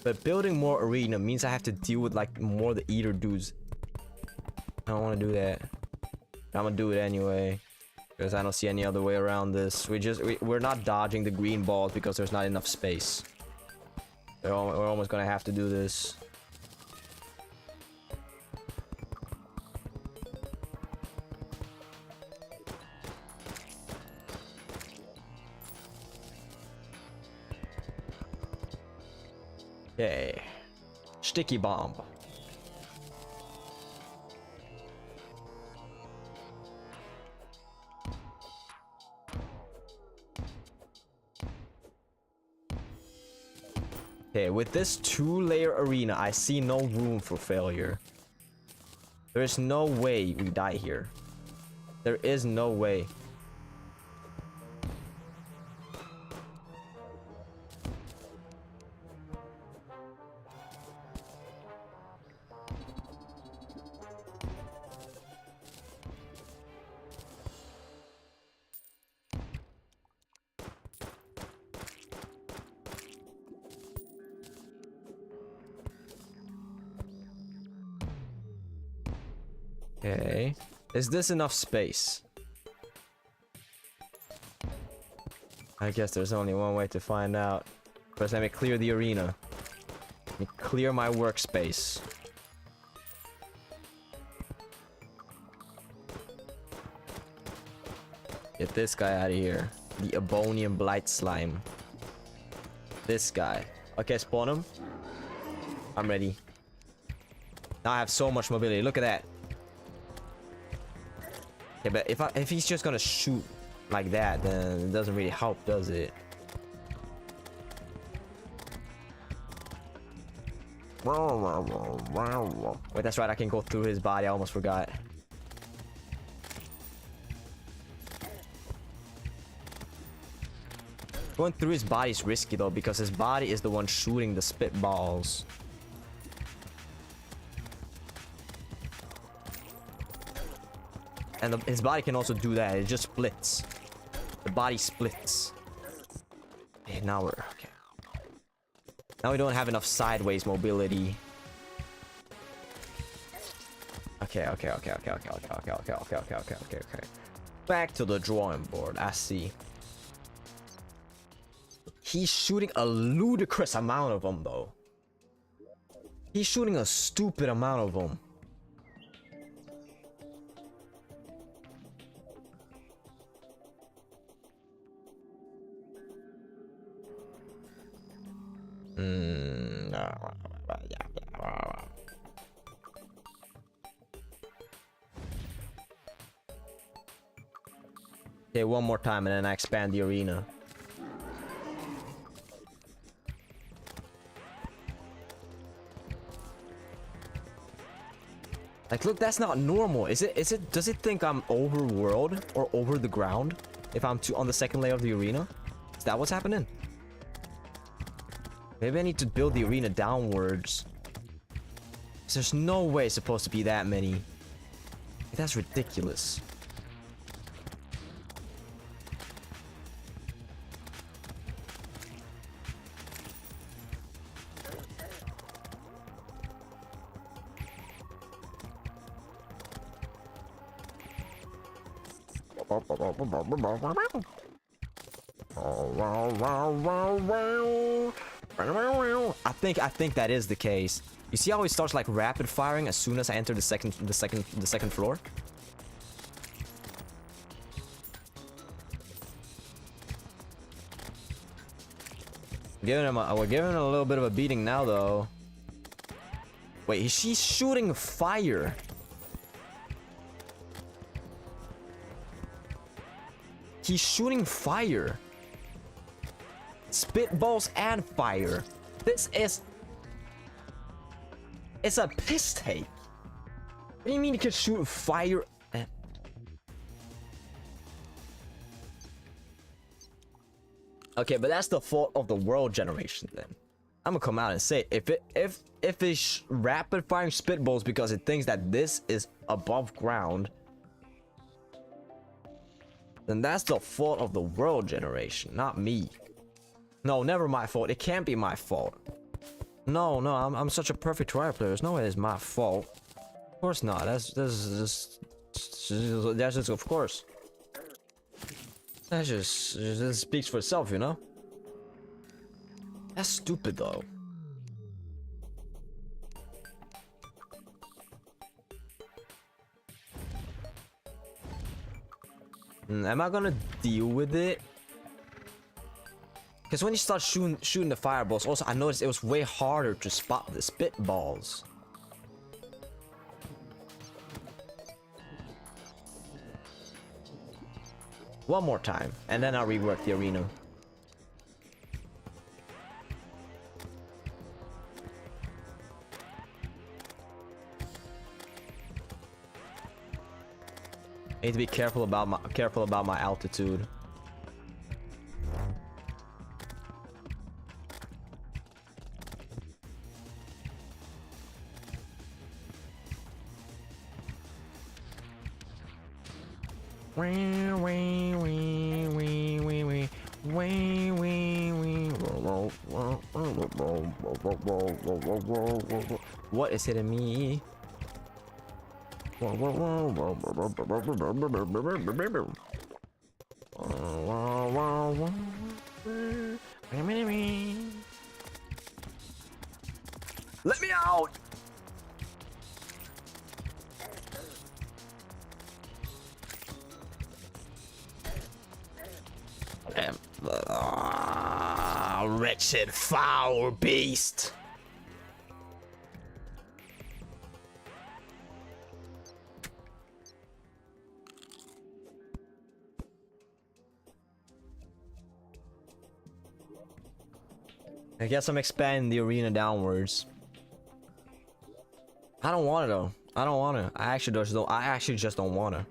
But building more arena means I have to deal with like more of the eater dudes. I don't want to do that. I'm gonna do it anyway. Because I don't see any other way around this. We're not dodging the green balls because there's not enough space. We're almost gonna have to do this. Okay. Sticky bomb. Okay, with this 2-layer arena, I see no room for failure. There's no way we die here. There is no way. Okay. Is this enough space? I guess there's only one way to find out. First, let me clear the arena. Let me clear my workspace. Get this guy out of here. The Ebonian Blight Slime. This guy. Okay, spawn him. I'm ready. Now I have so much mobility. Look at that. Okay, but if he's just gonna shoot like that, then it doesn't really help, does it? Wait, that's right, I can go through his body. I almost forgot. Going through his body is risky though, because his body is the one shooting the spitballs. And his body can also do that. It just splits. The body splits. Okay, now we're okay. Now we don't have enough sideways mobility. Okay. Back to the drawing board. I see. He's shooting a ludicrous amount of them, though. He's shooting a stupid amount of them. Okay, one more time and then I expand the arena. Like, look, that's not normal. Is it, does it think I'm over world or over the ground if I'm on the second layer of the arena? Is that what's happening? Maybe I need to build the arena downwards. 'Cause there's no way it's supposed to be that many. That's ridiculous. I think that is the case. You see how he starts like rapid firing as soon as I enter the second floor? We're giving him a little bit of a beating now, though. Wait, she's shooting fire. He's shooting fire. Spitballs and fire. This is... It's a piss take. What do you mean you can shoot fire? Okay, but that's the fault of the world generation then. I'm gonna come out and say it. If it's rapid firing spitballs because it thinks that this is above ground, then that's the fault of the world generation, not me. No, never my fault. It can't be my fault. No, I'm such a perfect Terraria player. There's no way it's my fault. Of course not. That's just of course. That just speaks for itself, you know? That's stupid though. Am I gonna deal with it? Because when you start shooting the fireballs, also I noticed it was way harder to spot the spitballs. One more time, and then I'll rework the arena. I need to be careful about my altitude. What is hitting me? Let me out! Wretched foul beast. I guess I'm expanding the arena downwards. I don't want to though. I don't want to. I actually just don't want to.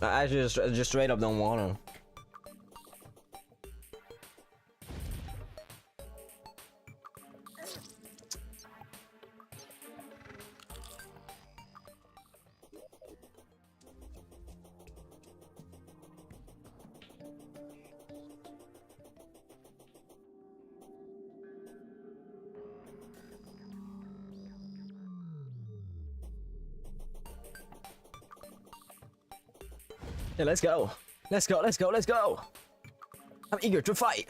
I just straight up don't want to. Yeah, let's go. Let's go. I'm eager to fight.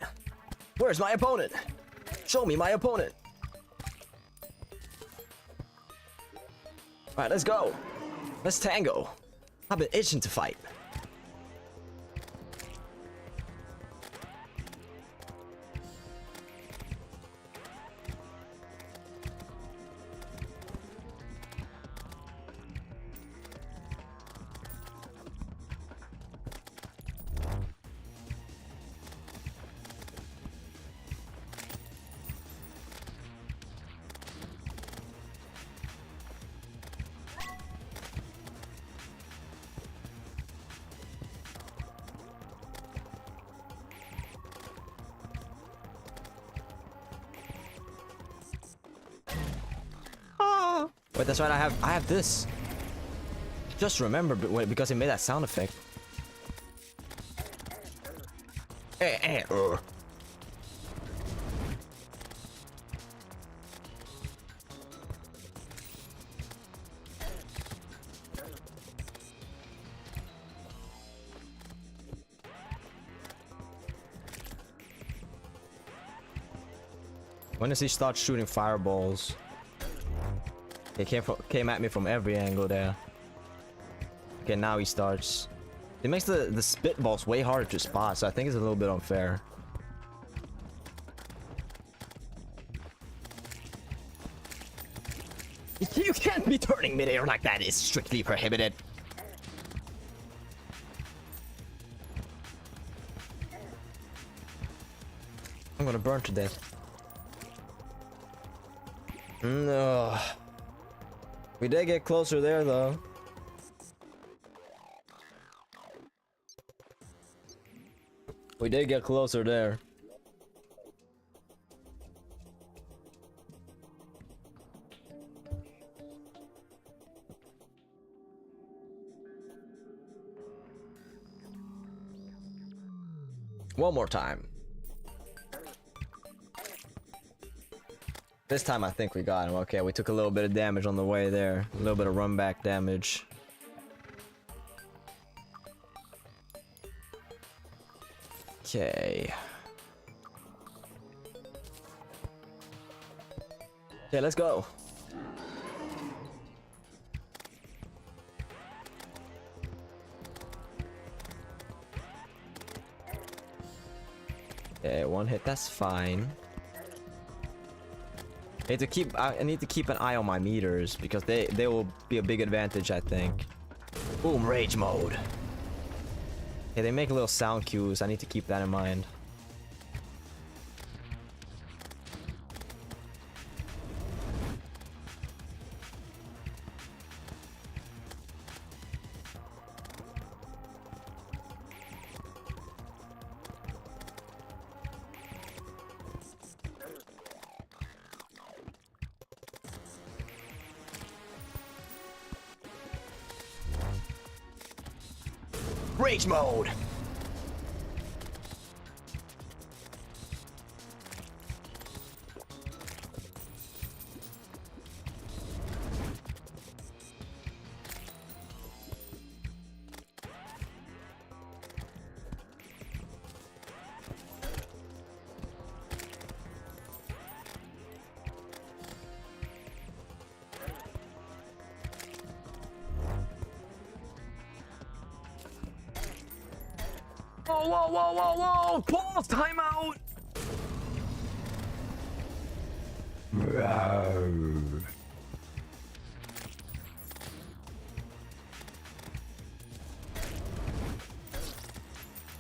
Where's my opponent? Show me my opponent. Alright, let's go. Let's tango. I've been itching to fight. Wait, that's right. I have this. Just remember, because it made that sound effect. When does he start shooting fireballs? He came at me from every angle there. Okay, now he starts. It makes the spitballs way harder to spot, so I think it's a little bit unfair. You can't be turning midair like that. It's strictly prohibited. I'm gonna burn to death. No. We did get closer there, though. We did get closer there. One more time. This time I think we got him. Okay, we took a little bit of damage on the way there. A little bit of run back damage. Okay. Okay, let's go. Okay, one hit, that's fine. I need to keep an eye on my meters because they will be a big advantage, I think. Boom, rage mode. Okay, they make little sound cues. I need to keep that in mind. Rage mode. Whoa, whoa, whoa, whoa, whoa! Pause! Timeout!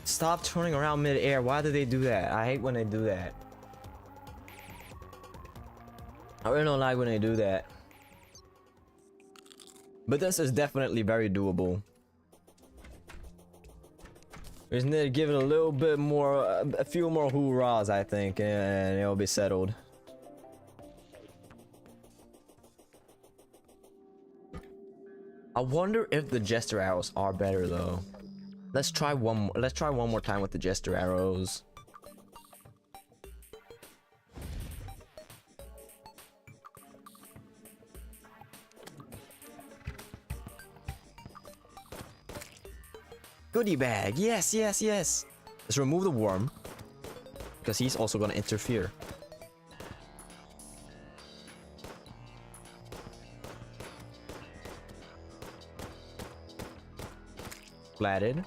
Stop turning around mid-air. Why do they do that? I hate when they do that. I really don't like when they do that. But this is definitely very doable. We just need to give it a little bit more, a few more hoorahs, I think, and it'll be settled. I wonder if the Jester arrows are better though. Let's try one more. Let's try one more time with the Jester arrows. Goodie bag. Yes, yes, yes. Let's remove the worm. because he's also gonna interfere. Flatted.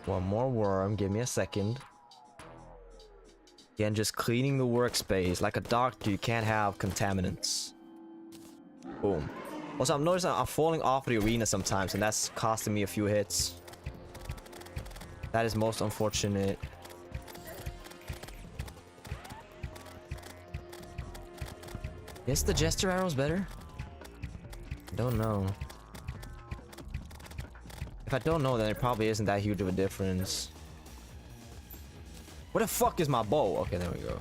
One more worm. Give me a second. Again, just cleaning the workspace. Like a doctor, you can't have contaminants. Boom. Also, I'm noticing I'm falling off the arena sometimes, and that's costing me a few hits. That is most unfortunate. Is the Jester arrows better? I don't know. If I don't know, then it probably isn't that huge of a difference. Where the fuck is my bow? Okay, there we go.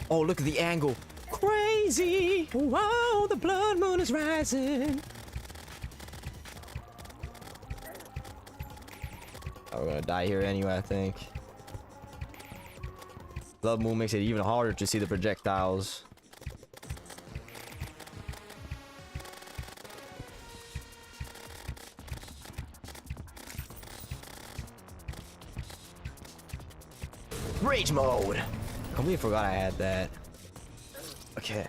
Oh, look at the angle. Crazy! Wow, the blood moon is rising. Oh, we're gonna die here anyway, I think. Blood moon makes it even harder to see the projectiles. Rage mode! I completely forgot I had that. Okay.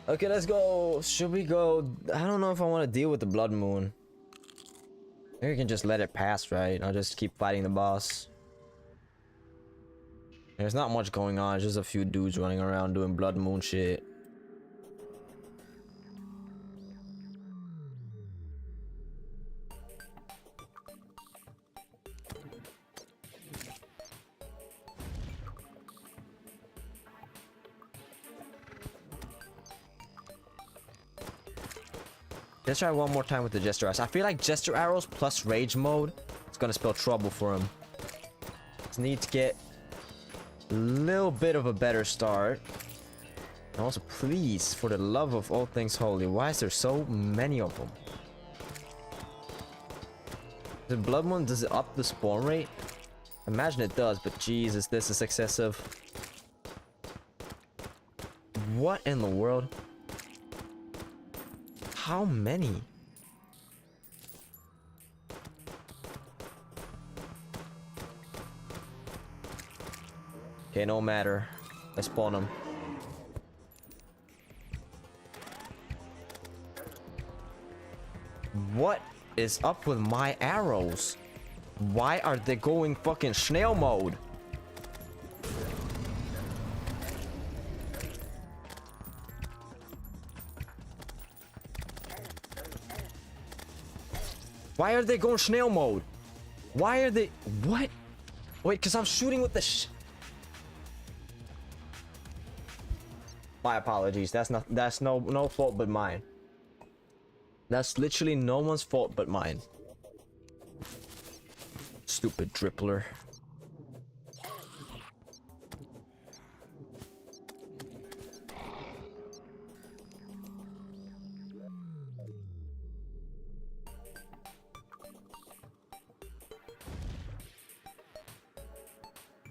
Okay, let's go. Should we go? I don't know if I want to deal with the blood moon. Maybe we can just let it pass, right? I'll just keep fighting the boss. There's not much going on. It's just a few dudes running around doing blood moon shit. Let's try one more time with the Jester Arrows. I feel like Jester Arrows plus Rage Mode is gonna spell trouble for him. Just need to get a little bit of a better start. And also, please, for the love of all things holy, why is there so many of them? The Blood Moon, does it up the spawn rate? Imagine it does, but Jesus, this is excessive. What in the world? How many? Okay, no matter. Let's spawn them. What is up with my arrows? Why are they going fucking snail mode? Why are they going snail mode? Why are they... What? Wait, because I'm shooting with the My apologies. That's no fault but mine. That's literally no one's fault but mine. Stupid drippler.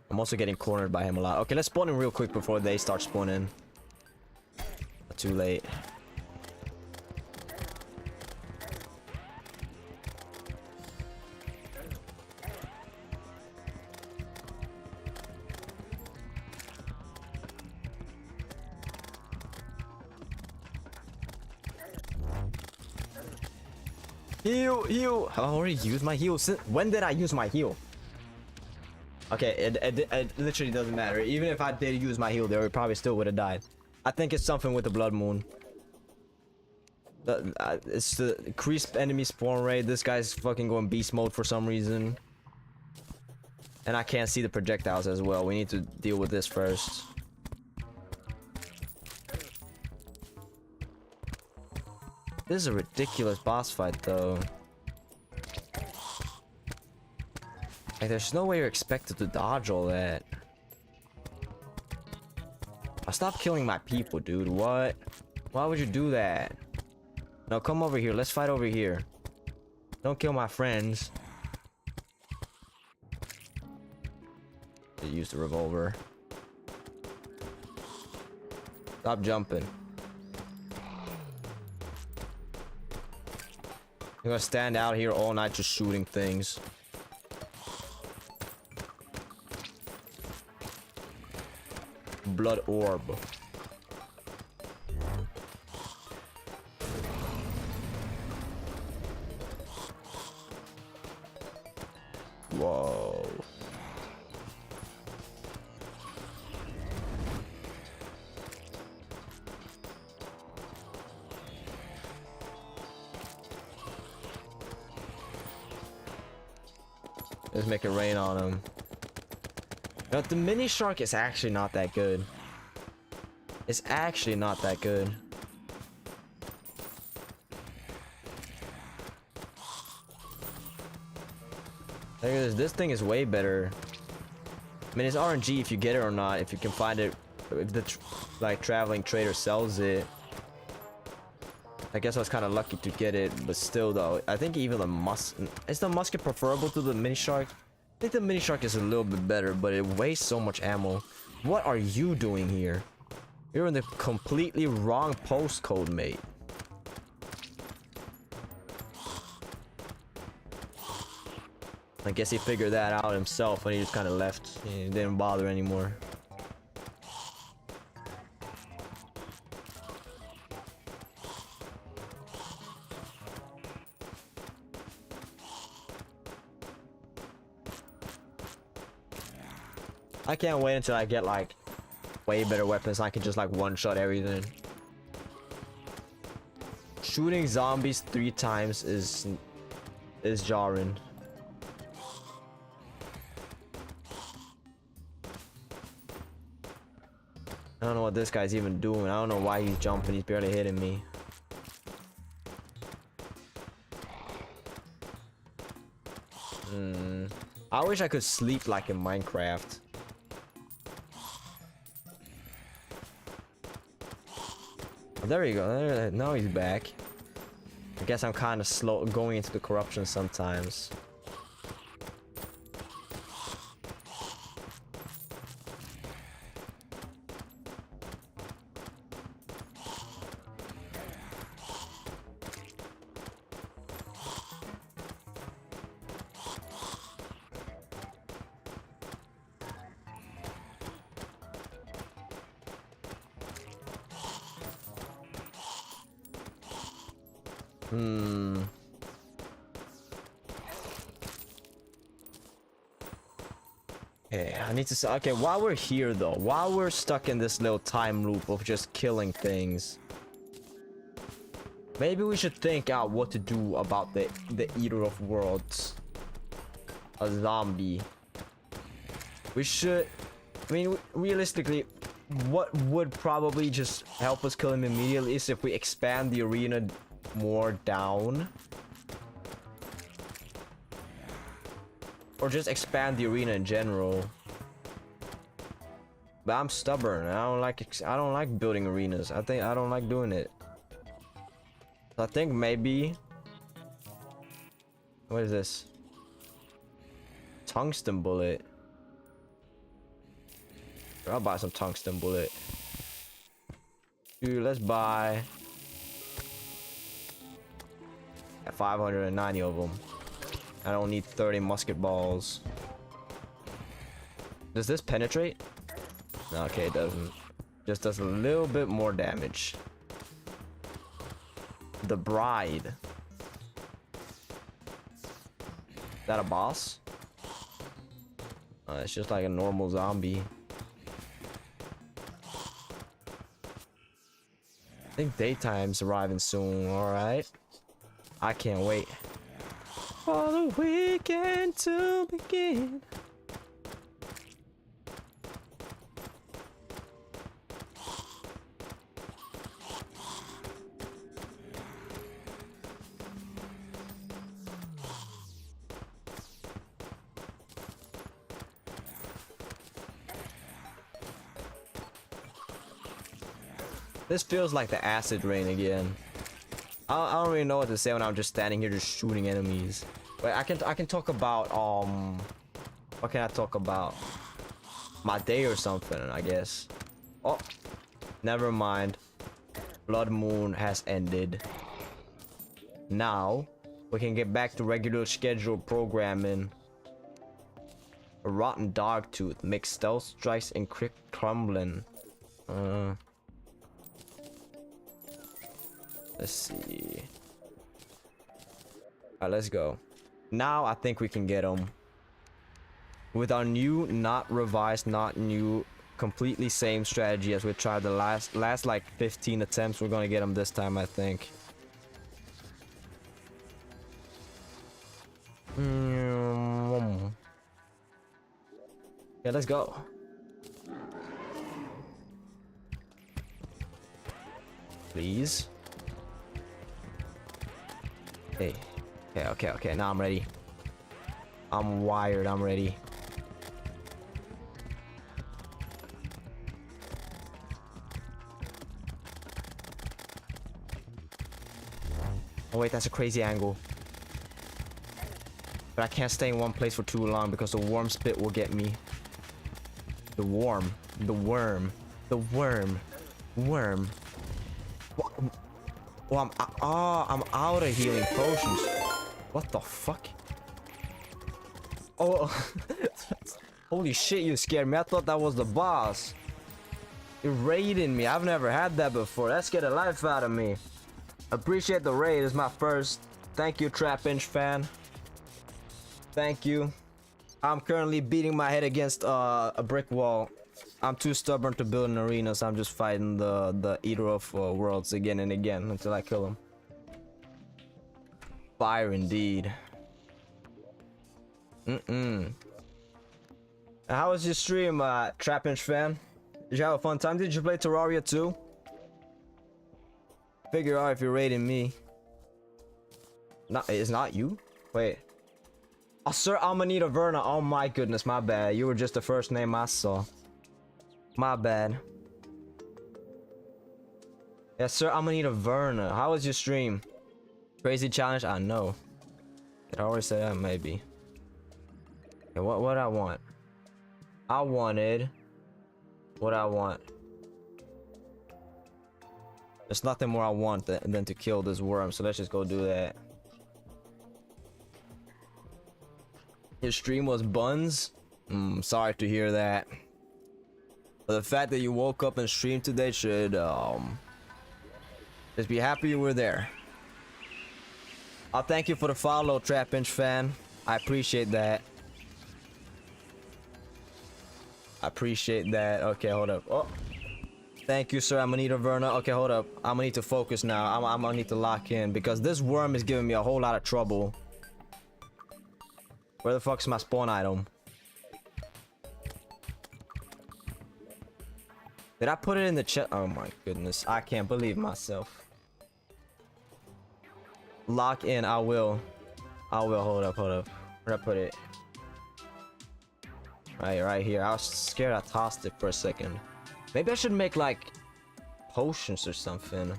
I'm also getting cornered by him a lot. Okay, let's spawn in real quick before they start spawning. Too late. Heal! Have I already used my heal? When did I use my heal? Okay, it literally doesn't matter. Even if I did use my heal, they probably still would have died. I think it's something with the blood moon. It's the increased enemy spawn rate. This guy's fucking going beast mode for some reason. And I can't see the projectiles as well. We need to deal with this first. This is a ridiculous boss fight though. Like, there's no way you're expected to dodge all that. Stop killing my people, dude. What? Why would you do that? No, come over here. Let's fight over here. Don't kill my friends. Use the revolver. Stop jumping. I'm gonna stand out here all night just shooting things. Blood orb. Whoa. Let's make it rain on him. But the mini shark is actually not that good. It's actually not that good. This thing is way better. I mean, it's RNG if you get it or not. If you can find it, if the like traveling trader sells it. I guess I was kind of lucky to get it, but still though, I think even the is the musket preferable to the mini shark? I think the mini shark is a little bit better, but it wastes so much ammo. What are you doing here? You're in the completely wrong postcode, mate. I guess he figured that out himself and he just kind of left. He didn't bother anymore. I can't wait until I get like way better weapons. I can just like one-shot everything. Shooting zombies 3 times is jarring. I don't know what this guy's even doing. I don't know why he's jumping. He's barely hitting me. I wish I could sleep like in Minecraft. Oh, there you go. Now he's back. I guess I'm kind of slow going into the corruption sometimes. Okay, I need to say, okay, while we're here though, while we're stuck in this little time loop of just killing things, maybe we should think out what to do about the Eater of Worlds. A zombie. We should, I mean, realistically, what would probably just help us kill him immediately is if we expand the arena more down. Or just expand the arena in general. But I'm stubborn. I don't like building arenas. I don't like doing it. So I think maybe, what is this? Tungsten bullet. I'll buy some tungsten bullet. Dude, let's buy 590 of them. I don't need 30 musket balls. Does this penetrate? No, okay, it doesn't. Just does a little bit more damage. The Bride. Is that a boss? It's just like a normal zombie. I think daytime's arriving soon, alright? I can't wait. For the weekend to begin. This feels like the acid rain again. I don't really know what to say when I'm just standing here just shooting enemies. Wait, I can talk about what can I talk about? My day or something, I guess. Oh, never mind. Blood Moon has ended. Now we can get back to regular scheduled programming. A rotten dog tooth makes stealth strikes and crit crumbling. Let's see. Alright, let's go. Now I think we can get him. With our new, not revised, not new, completely same strategy as we tried the last like 15 attempts, we're gonna get him this time, I think. Yeah, let's go. Please. Hey. Okay. Now I'm ready. I'm wired. I'm ready. Oh wait, that's a crazy angle. But I can't stay in one place for too long because the worm spit will get me. The worm. Oh, I'm out of healing potions. What the fuck? Oh, holy shit, you scared me. I thought that was the boss. You're raiding me. I've never had that before. That scared the life out of me. Appreciate the raid. It's my first. Thank you, Trap Inch fan. Thank you. I'm currently beating my head against a brick wall. I'm too stubborn to build an arena, so I'm just fighting the Eater of Worlds again and again until I kill him. Fire indeed. How was your stream, Trap Inch fan? Did you have a fun time? Did you play Terraria too? Figure out if you're raiding me. It's not you? Wait. Oh, Sir Amanita Verna. Oh my goodness, my bad. You were just the first name I saw. My bad. Yes, Sir Amanita Verna. How was your stream? Crazy challenge? I know. Did I already say that? Maybe. Okay, what I want? I wanted... What I want? There's nothing more I want than to kill this worm, so let's just go do that. Your stream was buns? Sorry to hear that. But the fact that you woke up and streamed today should just be happy you were there. I'll thank you for the follow, Trap Inch fan. I appreciate that. I appreciate that. Okay, hold up. Oh, thank you, sir. I'm gonna need a Verna. Okay, hold up. I'm gonna need to focus now. I'm gonna need to lock in because this worm is giving me a whole lot of trouble. Where the fuck's my spawn item? Did I put it in the chest? Oh my goodness. I can't believe myself. Lock in. I will. Hold up. Where'd I put it? Right here. I was scared I tossed it for a second. Maybe I should make like potions or something.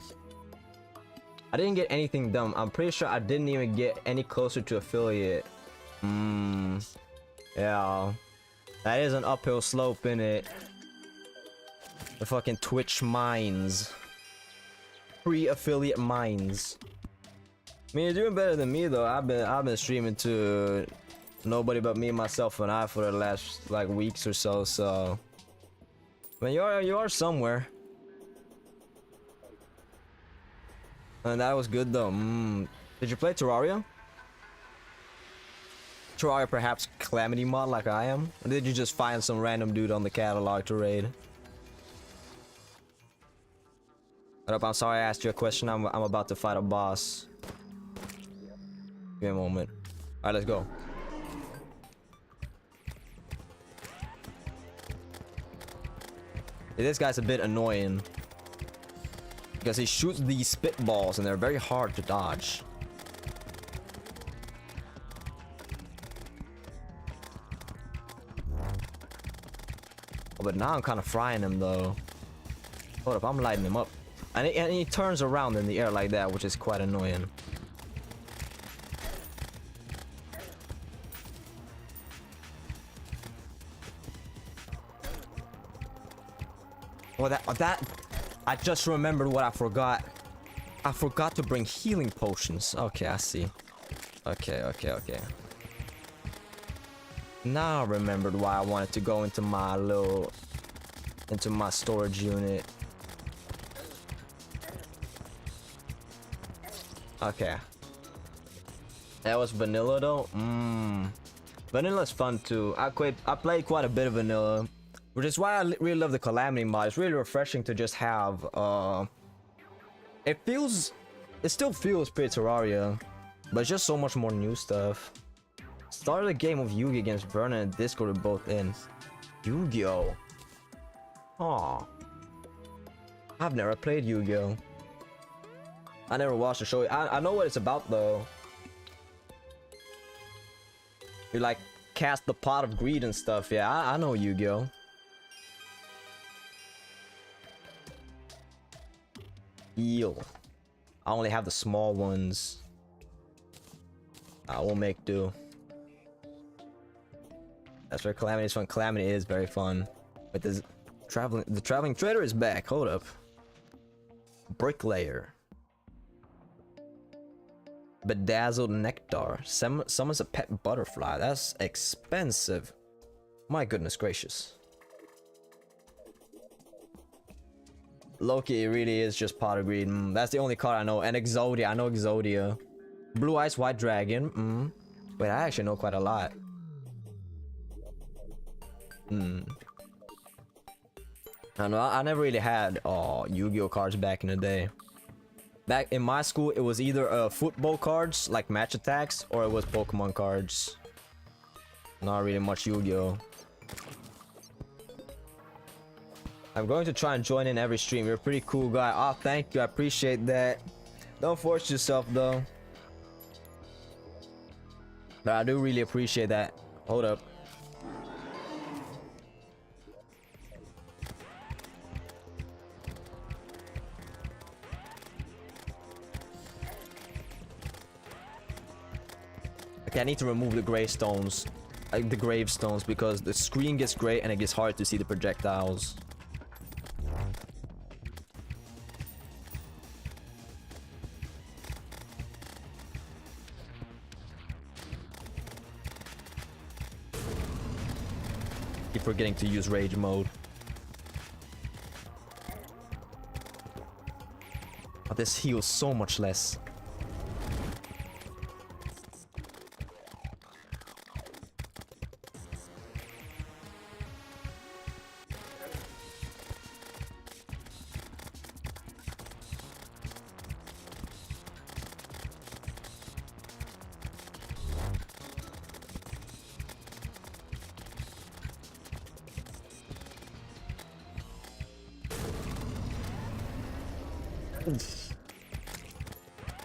I didn't get anything done. I'm pretty sure I didn't even get any closer to affiliate. Yeah. That is an uphill slope in it. The fucking Twitch mines. Pre-affiliate mines. I mean, you're doing better than me though. I've been streaming to nobody but me, myself, and I for the last like weeks or so. So, I mean, you are somewhere. And that was good though. Did you play Terraria? Terraria, perhaps Calamity mod like I am? Or did you just find some random dude on the catalog to raid? Hold up, I'm sorry I asked you a question. I'm about to fight a boss. Give me a moment. Alright, let's go. This guy's a bit annoying. Because he shoots these spitballs and they're very hard to dodge. Oh, but now I'm kind of frying him though. Hold up, I'm lighting him up. And he turns around in the air like that, which is quite annoying. Well, that I just remembered what I forgot. I forgot to bring healing potions. Okay, I see. Okay, okay, okay. Now I remembered why I wanted to go into my storage unit. Okay. That was vanilla though. Vanilla's fun too. I played quite a bit of vanilla, which is why I really love the Calamity mod. It's really refreshing to just have it still feels pretty Terraria, but it's just so much more new stuff. Started a game of Yugi against Vernon and Discord are both in. Yu-Gi-Oh! Aw. I've never played Yu-Gi-Oh! I never watched the show. I know what it's about though. You like cast the pot of greed and stuff. Yeah, I know Yu-Gi-Oh! Eel. I only have the small ones. I will make do. That's where Calamity is fun. Calamity is very fun. But the traveling trader is back. Hold up. Bricklayer. Bedazzled nectar. Summons a pet butterfly. That's expensive. My goodness gracious. Loki really is just pot of greed. That's the only card I know. And Exodia. I know Exodia. Blue Eyes White Dragon. Wait, I actually know quite a lot. I don't know. I never really had Yu-Gi-Oh cards back in the day. Back in my school, it was either football cards like match attacks, or it was Pokemon cards. Not really much Yu-Gi-Oh. I'm going to try and join in every stream. You're a pretty cool guy. Oh, thank you. I appreciate that. Don't force yourself though. But I do really appreciate that. Hold up. Okay, I need to remove the gravestones, the gravestones, because the screen gets gray and it gets hard to see the projectiles. Keep forgetting to use rage mode. Oh, this heals so much less.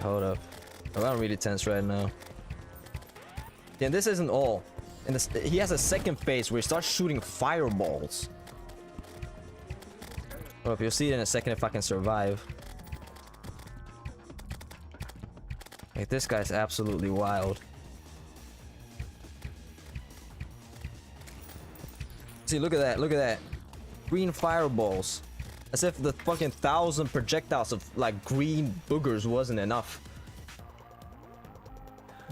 Hold up. I'm really tense right now. Yeah, this isn't all. And this, he has a second phase where he starts shooting fireballs. Well, you'll see it in a second if I can survive. Like, this guy's absolutely wild. See, look at that, look at that. Green fireballs. As if the fucking 1,000 projectiles of like green boogers wasn't enough.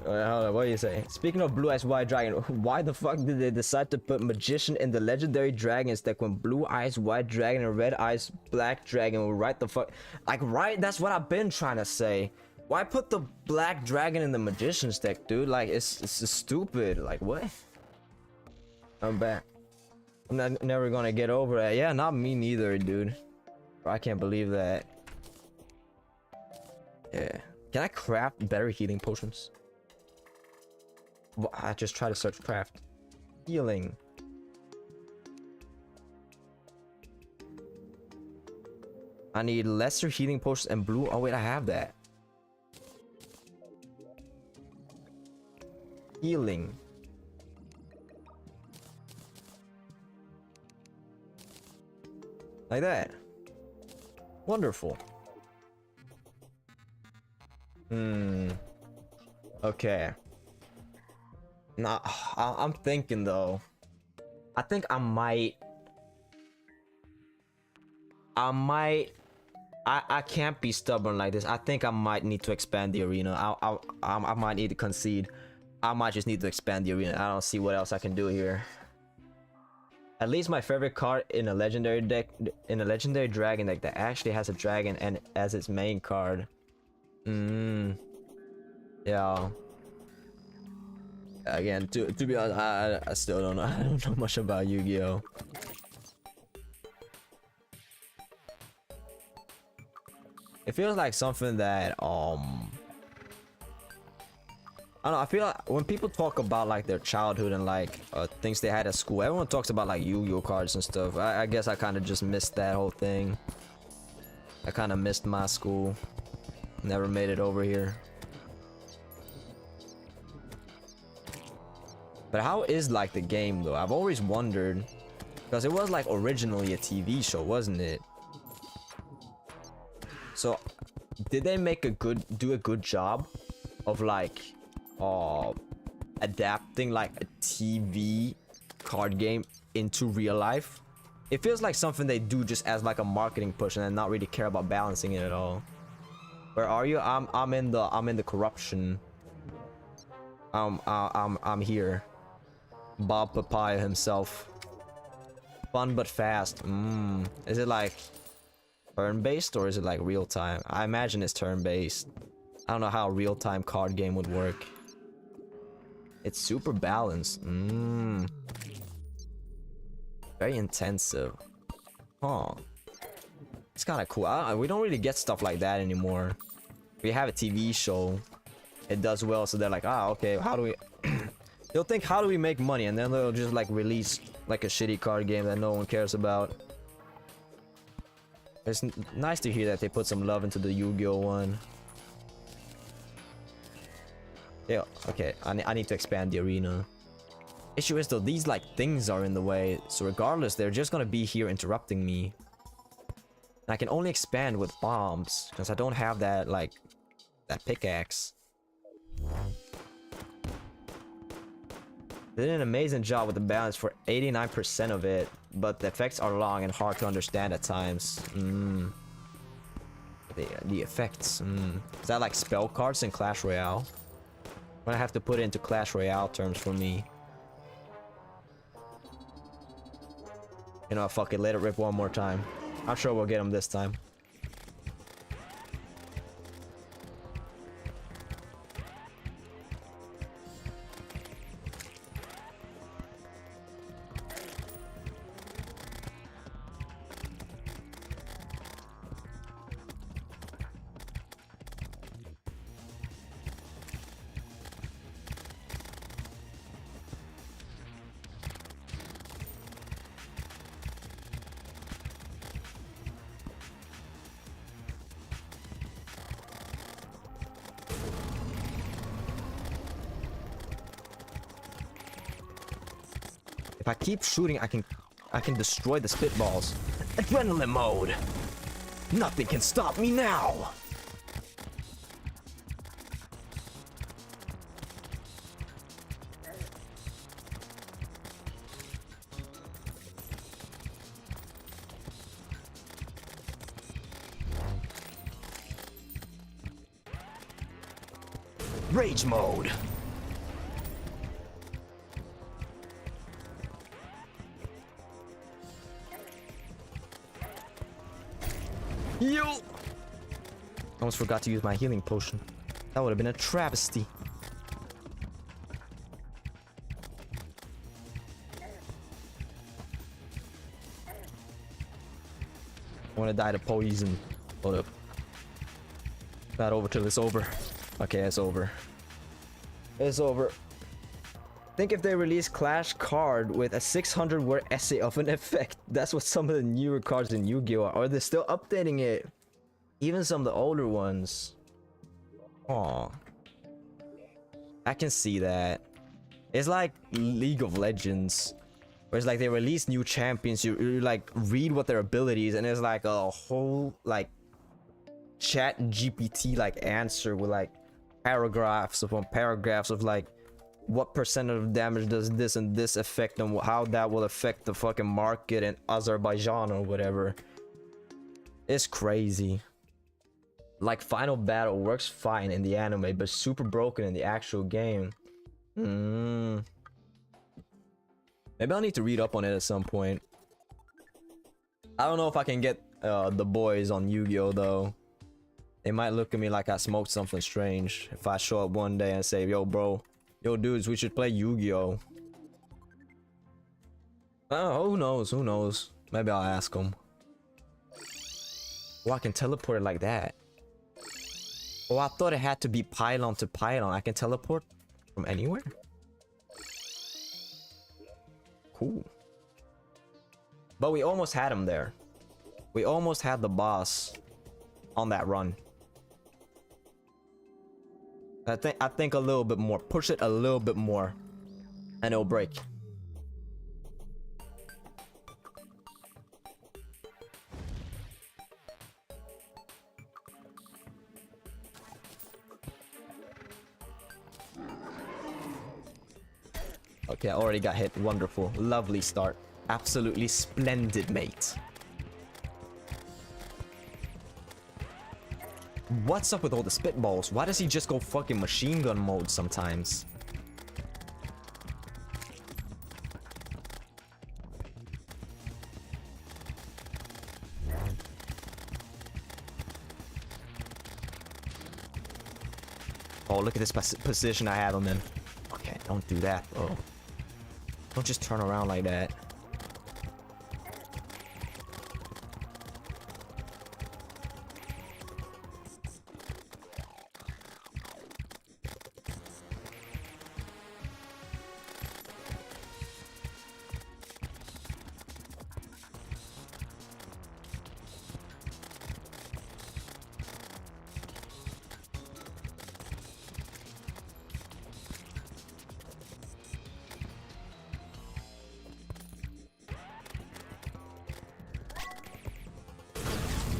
Hold on, what do you say? Speaking of Blue Eyes White Dragon, why the fuck did they decide to put Magician in the legendary dragons deck when Blue Eyes White Dragon and Red Eyes Black Dragon were right the fuck? Like, right? That's what I've been trying to say. Why put the Black Dragon in the Magician's deck, dude? Like, it's stupid. Like, what? I'm back. I'm never gonna get over that. Yeah, not me neither, dude. I can't believe that. Yeah. Can I craft better healing potions? Well, I just try to search craft. Healing. I need lesser healing potions and blue. Oh wait, I have that. Healing. Like that. Wonderful. Okay. Nah, I'm thinking though. I think I might I can't be stubborn like this. I think I might need to expand the arena. I might need to concede. I might just need to expand the arena. I don't see what else I can do here. At least my favorite card in a legendary deck, in a legendary dragon deck that actually has a dragon and as its main card. Yeah. Again, to be honest, I still don't know. I don't know much about Yu-Gi-Oh. It feels like something that I don't know. I feel like when people talk about like their childhood and like things they had at school, everyone talks about like Yu-Gi-Oh cards and stuff. I guess I kind of just missed that whole thing. I kind of missed my school. Never made it over here. But how is like the game though? I've always wondered, because it was like originally a TV show, wasn't it? So did they make do a good job of like adapting like a TV card game into real life? It feels like something they do just as like a marketing push and then not really care about balancing it at all. Where are you? I'm in the corruption. I'm here. Bob Papaya himself. Fun but fast. Is it like turn-based or is it like real-time? I imagine it's turn-based. I don't know how a real-time card game would work. It's super balanced. Very intensive. Huh. It's kind of cool. We don't really get stuff like that anymore. We have a TV show. It does well, so they're like, okay, how do we... They'll think, how do we make money? And then they'll just like release like a shitty card game that no one cares about. It's nice to hear that they put some love into the Yu-Gi-Oh one. Yeah, okay, I need to expand the arena. Issue is though, these like things are in the way, so regardless, they're just gonna be here interrupting me. And I can only expand with bombs, because I don't have that like, that pickaxe. They did an amazing job with the balance for 89% of it, but the effects are long and hard to understand at times. The effects. Is that like spell cards in Clash Royale? I'm gonna have to put it into Clash Royale terms for me. You know, fuck it, let it rip one more time. I'm sure we'll get him this time. If I keep shooting, I can destroy the spitballs. Adrenaline mode. Nothing can stop me now. Rage mode. Yo! Almost forgot to use my healing potion. That would have been a travesty. I want to die to poison. Hold up. Not over till it's over. Okay, it's over. It's over. Think if they release Clash card with a 600 word essay of an effect. That's what some of the newer cards in Yu-Gi-Oh are. Or they're still updating it. Even some of the older ones. Aw. I can see that. It's like League of Legends. Where it's like they release new champions. You like read what their abilities, and it's like a whole like chat GPT like answer with like paragraphs upon paragraphs of like what percent of damage does this and this affect, and how that will affect the fucking market in Azerbaijan or whatever. It's crazy. Like final battle works fine in the anime, but super broken in the actual game. Maybe I'll need to read up on it at some point. I don't know if I can get the boys on Yu-Gi-Oh though. They might look at me like I smoked something strange if I show up one day and say, yo bro, yo dudes, we should play Yu-Gi-Oh. Oh, who knows, who knows. Maybe I'll ask them. Oh, I can teleport it like that. Oh, I thought it had to be pylon to pylon. I can teleport from anywhere? Cool. But we almost had him there. We almost had the boss on that run. I think a little bit more. Push it a little bit more and it'll break. Okay, I already got hit. Wonderful. Lovely start. Absolutely splendid, mate. What's up with all the spitballs? Why does he just go fucking machine gun mode sometimes? Oh, look at this position I have him in. Okay, don't do that, though. Don't just turn around like that.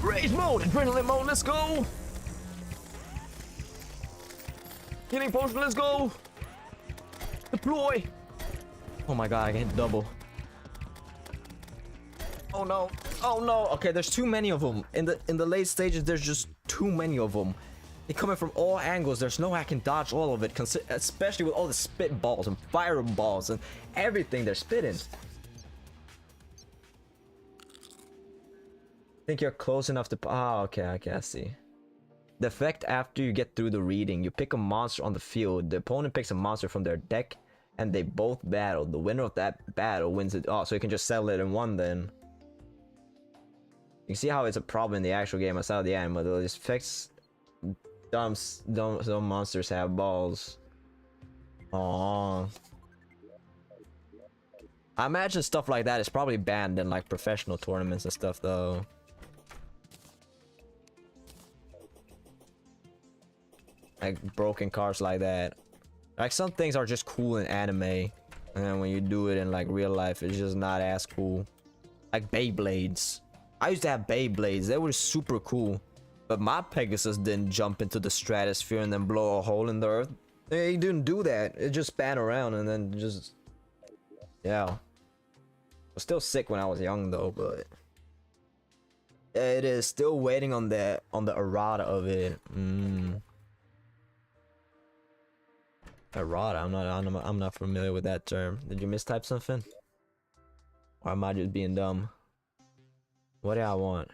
Rage mode, adrenaline mode, let's go! Healing potion, let's go! Deploy! Oh my god, I hit double. Oh no, oh no. Okay, there's too many of them. In the late stages, there's just too many of them. They're coming from all angles. There's no way I can dodge all of it, especially with all the spit balls and fireballs and everything they're spitting. Think you're close enough to... Ah, okay, I see. The effect after you get through the reading, you pick a monster on the field, the opponent picks a monster from their deck, and they both battle. The winner of that battle wins it. Oh, so you can just settle it in one then. You can see how it's a problem in the actual game outside of the anime, though. This effects... Some monsters have balls. Aww. I imagine stuff like that is probably banned in like professional tournaments and stuff, though. Like broken cards like that. Like some things are just cool in anime, and then when you do it in like real life, it's just not as cool. Like Beyblades. I used to have Beyblades. They were super cool, but my Pegasus didn't jump into the stratosphere and then blow a hole in the earth. It didn't do that. It just span around and then just... Yeah. I was still sick when I was young though, but... It is still waiting on the errata of it. Errata? I'm not familiar with that term. Did you mistype something? Or am I just being dumb? What do I want?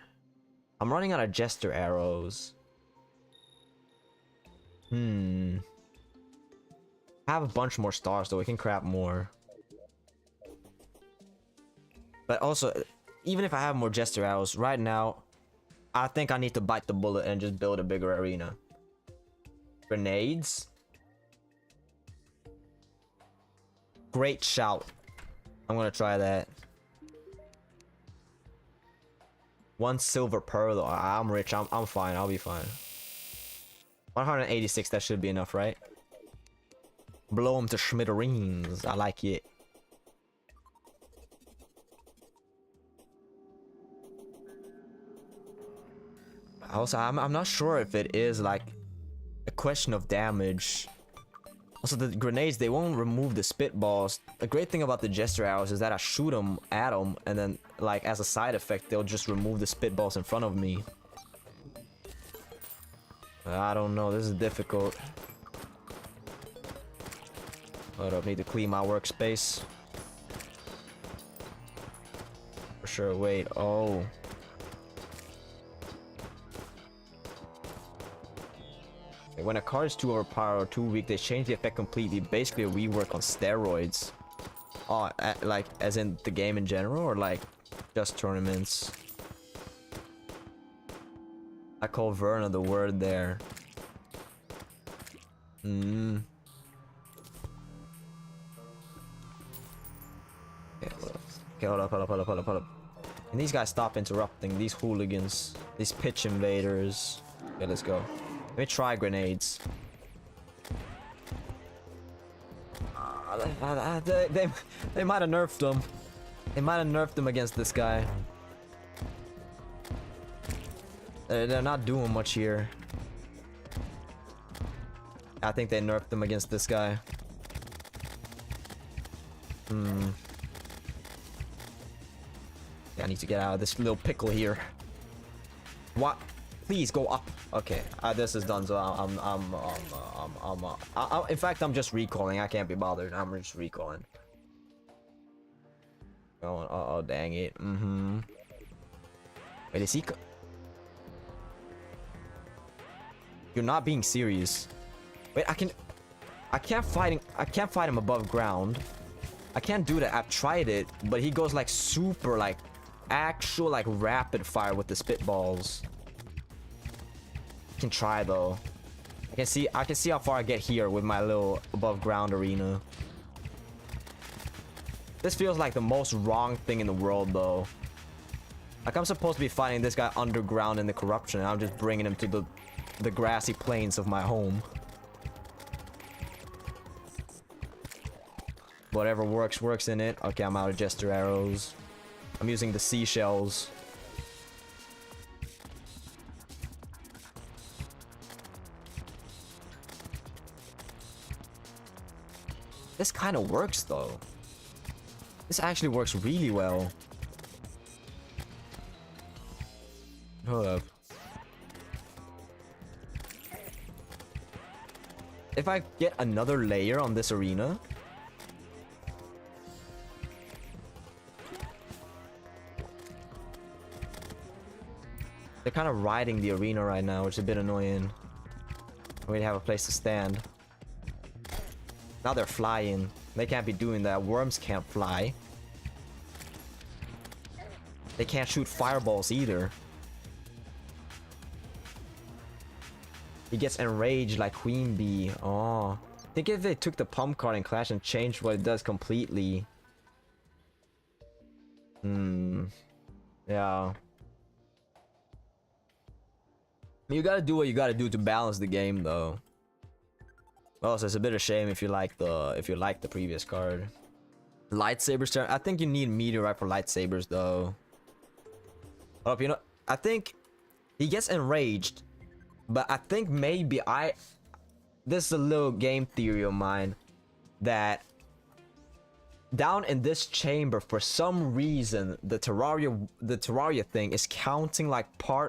I'm running out of Jester arrows. I have a bunch more stars though. We can crap more. But also, even if I have more Jester arrows, right now, I think I need to bite the bullet and just build a bigger arena. Grenades? Great shout. I'm gonna try that. 1 silver pearl though. I'm rich. I'm fine. I'll be fine. 186, that should be enough, right? Blow them to smithereens. I like it. Also, I'm not sure if it is like a question of damage. Also, the grenades, they won't remove the spitballs. The great thing about the Jester arrows is that I shoot them at them, and then, like, as a side effect, they'll just remove the spitballs in front of me. I don't know. This is difficult. Hold up. Need to clean my workspace. For sure. Wait. Oh. When a card is too overpowered or too weak, they change the effect completely. Basically, a rework on steroids. Oh, like as in the game in general, or like just tournaments? I call Verna the word there. Okay, hold up. And these guys stop interrupting. These hooligans. These pitch invaders. Okay, let's go. Let me try grenades. They might have nerfed them. They might have nerfed them against this guy. They're not doing much here. I think they nerfed them against this guy. Yeah, I need to get out of this little pickle here. What? Please go up. Okay, this is done. So in fact, I'm just recalling. I can't be bothered. I'm just recalling. Oh, dang it. Wait, is he? You're not being serious. Wait, I can't fight him above ground. I can't do that. I've tried it, but he goes like super, like actual, like rapid fire with the spitballs. Can try though. I can see how far I get here with my little above ground arena. This feels like the most wrong thing in the world though. Like I'm supposed to be fighting this guy underground in the corruption, and I'm just bringing him to the grassy plains of my home. Whatever works in it. Okay, I'm out of jester arrows. I'm using the seashells. This kind of works though. This actually works really well. Hold up. If I get another layer on this arena, they're kind of riding the arena right now, which is a bit annoying. We have a place to stand. Now they're flying. They can't be doing that. Worms can't fly. They can't shoot fireballs either. He gets enraged like Queen Bee. Oh. I think if they took the pump card in Clash and changed what it does completely. Yeah. You gotta do what you gotta do to balance the game though. Well, so it's a bit of shame if you like the previous card. Lightsabers turn. I think you need meteorite for lightsabers though. Oh, you know, I think he gets enraged, but I think maybe this is a little game theory of mine, that down in this chamber for some reason the Terraria thing is counting like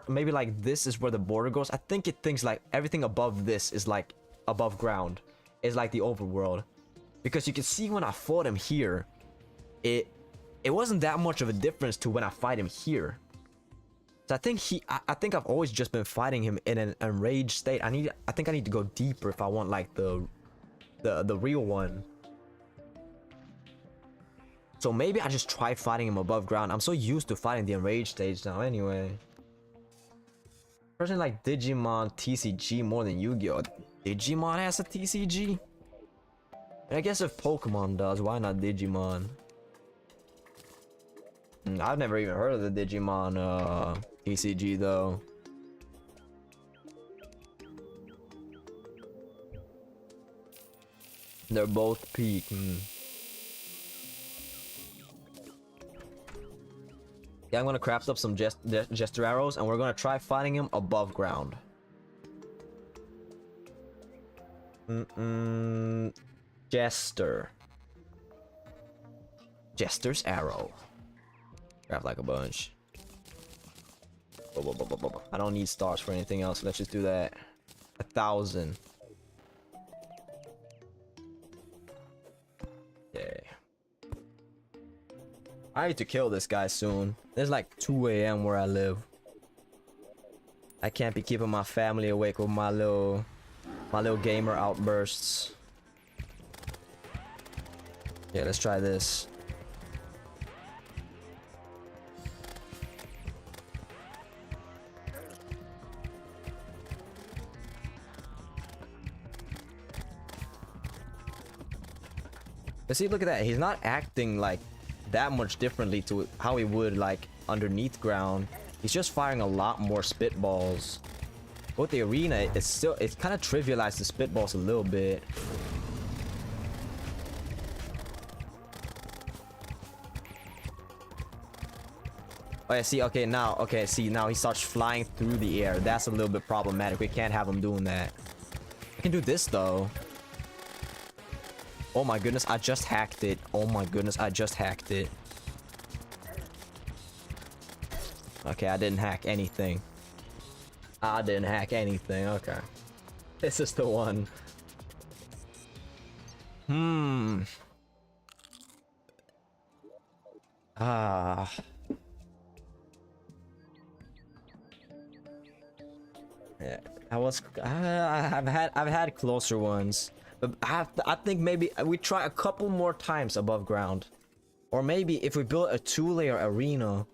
maybe like this is where the border goes. I think it thinks like everything above this is like above ground, is like the overworld, because you can see when I fought him here, it wasn't that much of a difference to when I fight him here. So I think I've always just been fighting him in an enraged state. I think I need to go deeper if I want like the real one. So maybe I just try fighting him above ground. I'm so used to fighting the enraged stage now anyway. Personally like Digimon TCG more than Yu-Gi-Oh! Digimon has a TCG? I guess if Pokemon does, why not Digimon? I've never even heard of the Digimon TCG though. They're both peak. Yeah, I'm gonna craft up some jester arrows, and we're gonna try fighting him above ground. Jester's arrow. Craft like a bunch. I don't need stars for anything else. Let's just do that. 1,000. Okay. I need to kill this guy soon. It's like 2 a.m. where I live. I can't be keeping my family awake with my little gamer outbursts. Yeah, let's try this. But see, look at that. He's not acting like that much differently to how he would like underneath ground. He's just firing a lot more spitballs. With the arena, it's kind of trivialized the spitballs a little bit. Oh yeah, see, okay, now he starts flying through the air. That's a little bit problematic. We can't have him doing that. I can do this though. Oh my goodness, I just hacked it. Oh my goodness, I just hacked it. Okay, I didn't hack anything. I didn't hack anything. Okay. This is the one. Ah. Yeah, I've had closer ones. But I think maybe we try a couple more times above ground. Or maybe if we build a 2-layer arena.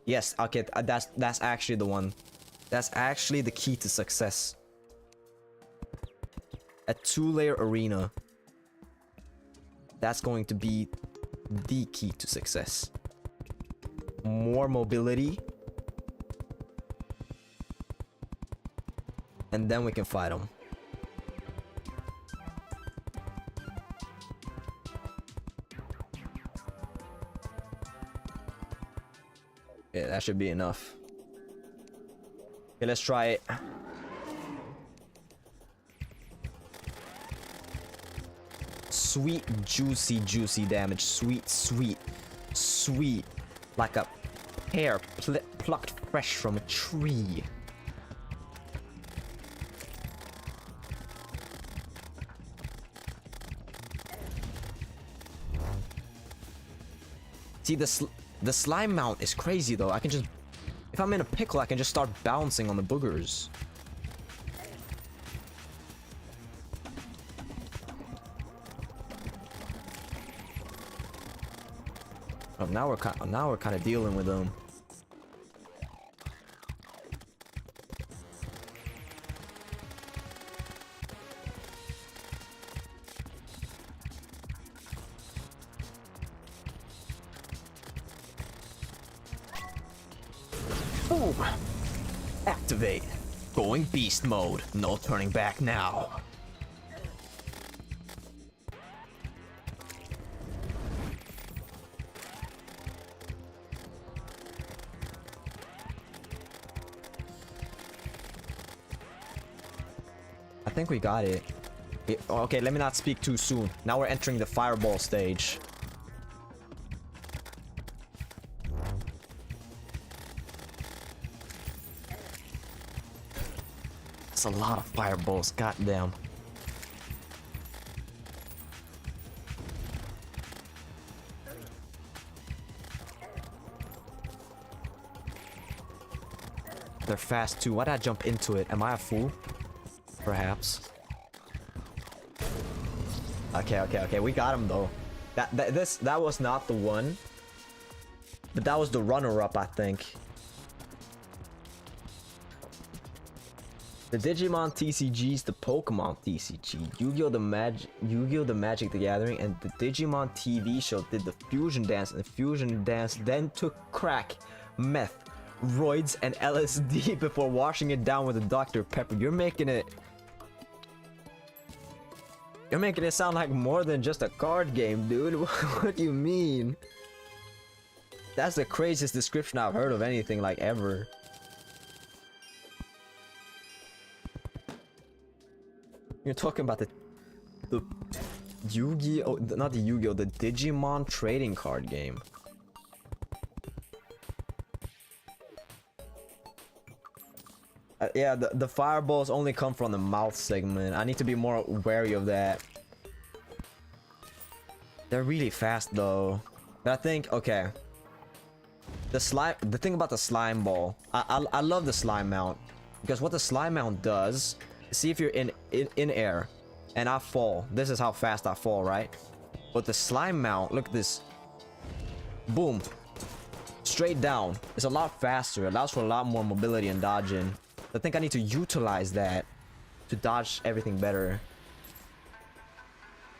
Yes, okay, that's actually the one. That's actually the key to success. A 2-layer arena. That's going to be the key to success. More mobility. And then we can fight them. Yeah, that should be enough. Okay, let's try it. Sweet, juicy damage. Sweet, sweet, sweet. Like a pear plucked fresh from a tree. See, the slime mount is crazy though. I can just, if I'm in a pickle, I can just start bouncing on the boogers. Oh, now we're kind of dealing with them. Ooh. Activate. Going beast mode. No turning back now. I think we got it. Okay, let me not speak too soon. Now we're entering the fireball stage. That's a lot of fireballs, goddamn. They're fast too. Why'd I jump into it? Am I a fool? Perhaps. Okay. We got him though. That was not the one, but that was the runner-up, I think. The Digimon TCGs, the Pokemon TCG, Yu-Gi-Oh! The Magic the Gathering, and the Digimon TV show did the fusion dance, and the fusion dance then took crack, meth, roids, and LSD before washing it down with a Dr. Pepper. You're making it sound like more than just a card game, dude. What do you mean? That's the craziest description I've heard of anything like ever. You're talking about the Yu-Gi-Oh! Not the Yu-Gi-Oh! The Digimon trading card game. Yeah, the fireballs only come from the mouth segment. I need to be more wary of that. They're really fast though. But I think, okay. The thing about the slime ball, I love the slime mount. Because what the slime mount does, see if you're in air and I fall. This is how fast I fall, right? But the slime mount, look at this. Boom. Straight down. It's a lot faster. It allows for a lot more mobility and dodging. I think I need to utilize that to dodge everything better.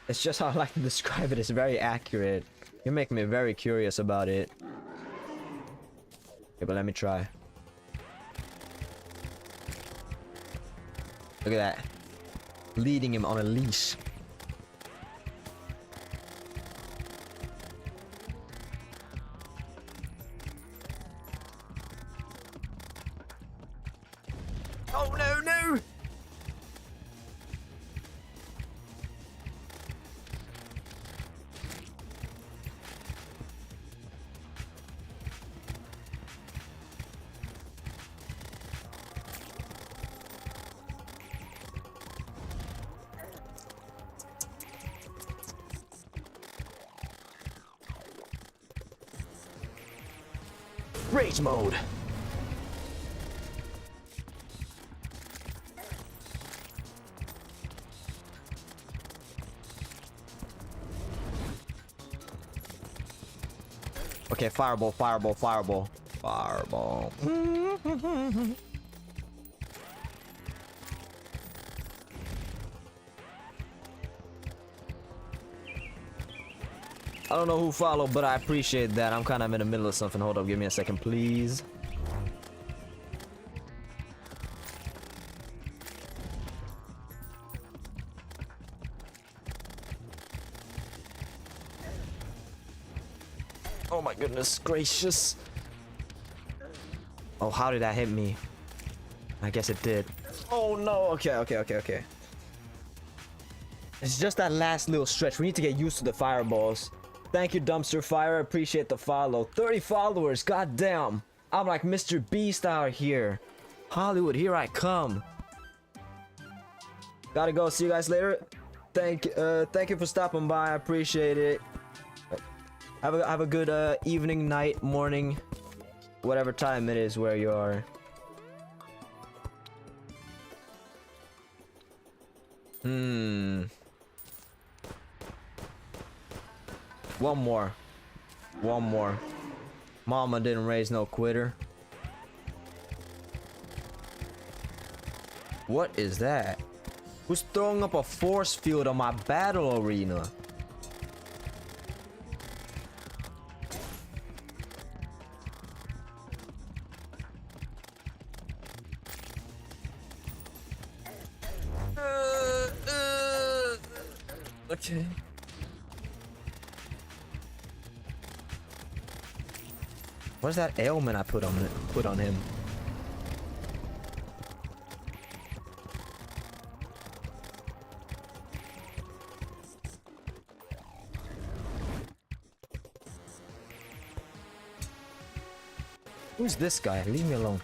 It's just how I like to describe it. It's very accurate. You're making me very curious about it. Okay, but let me try. Look at that. Leading him on a leash. Oh no, no! Rage mode. Okay, fireball, fireball, fireball, fireball. I don't know who followed, but I appreciate that. I'm kind of in the middle of something. Hold up, give me a second, please. Oh my goodness gracious. Oh, how did that hit me? I guess it did. Oh no, okay, okay, okay, okay. It's just that last little stretch. We need to get used to the fireballs. Thank you, Dumpster Fire. Appreciate the follow. 30 followers. God damn. I'm like Mr. Beast out here. Hollywood, here I come. Gotta go. See you guys later. Thank you for stopping by. I appreciate it. Have a good evening, night, morning, whatever time it is where you are. One more. One more. Mama didn't raise no quitter. What is that? Who's throwing up a force field on my battle arena? Okay. What is that ailment I put on him? Who's this guy? Leave me alone.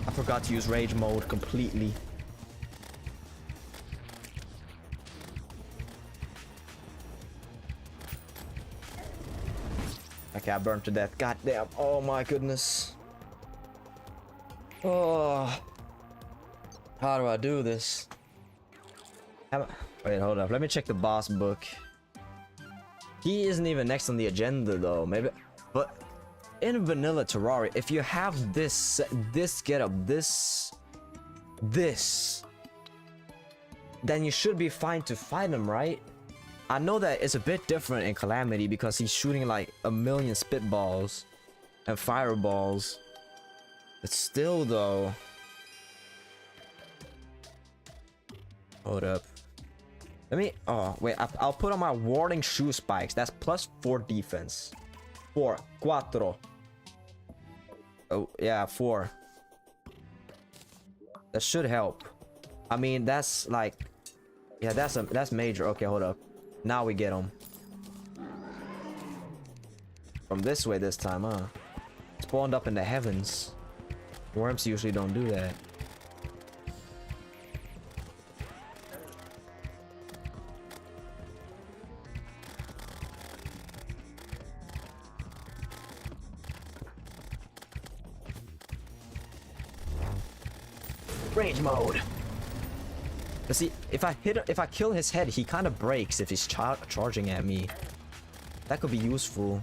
I forgot to use rage mode completely. Okay, I burned to death. God damn. Oh my goodness. Oh. How do I do this? Wait, hold up. Let me check the boss book. He isn't even next on the agenda though. Maybe, but in vanilla Terraria, if you have this getup, this, then you should be fine to fight him, right? I know that it's a bit different in Calamity because he's shooting like a million spitballs and fireballs. But still though. Hold up. Let me, oh wait, I'll put on my warding shoe spikes. That's +4 defense. 4, 4. Oh yeah, 4. That should help. I mean, that's like, yeah, that's major. Okay, hold up. Now we get them. From this way this time, huh? Spawned up in the heavens. Worms usually don't do that. Range mode. But see, if I kill his head, he kind of breaks if he's charging at me. That could be useful.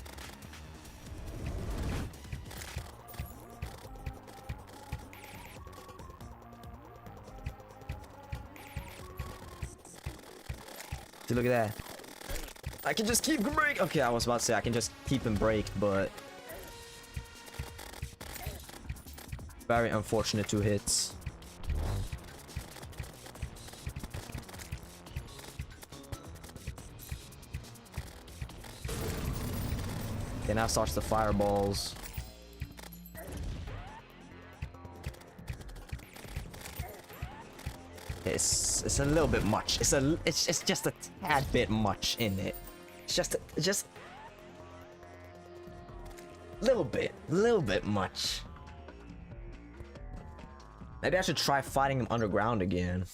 See, look at that. I can just keep break. Okay, I was about to say I can just keep him breaked, but very unfortunate 2 hits. Okay, now starts the fireballs. It's a little bit much. It's just a tad bit much in it. It's just little bit much. Maybe I should try fighting him underground again.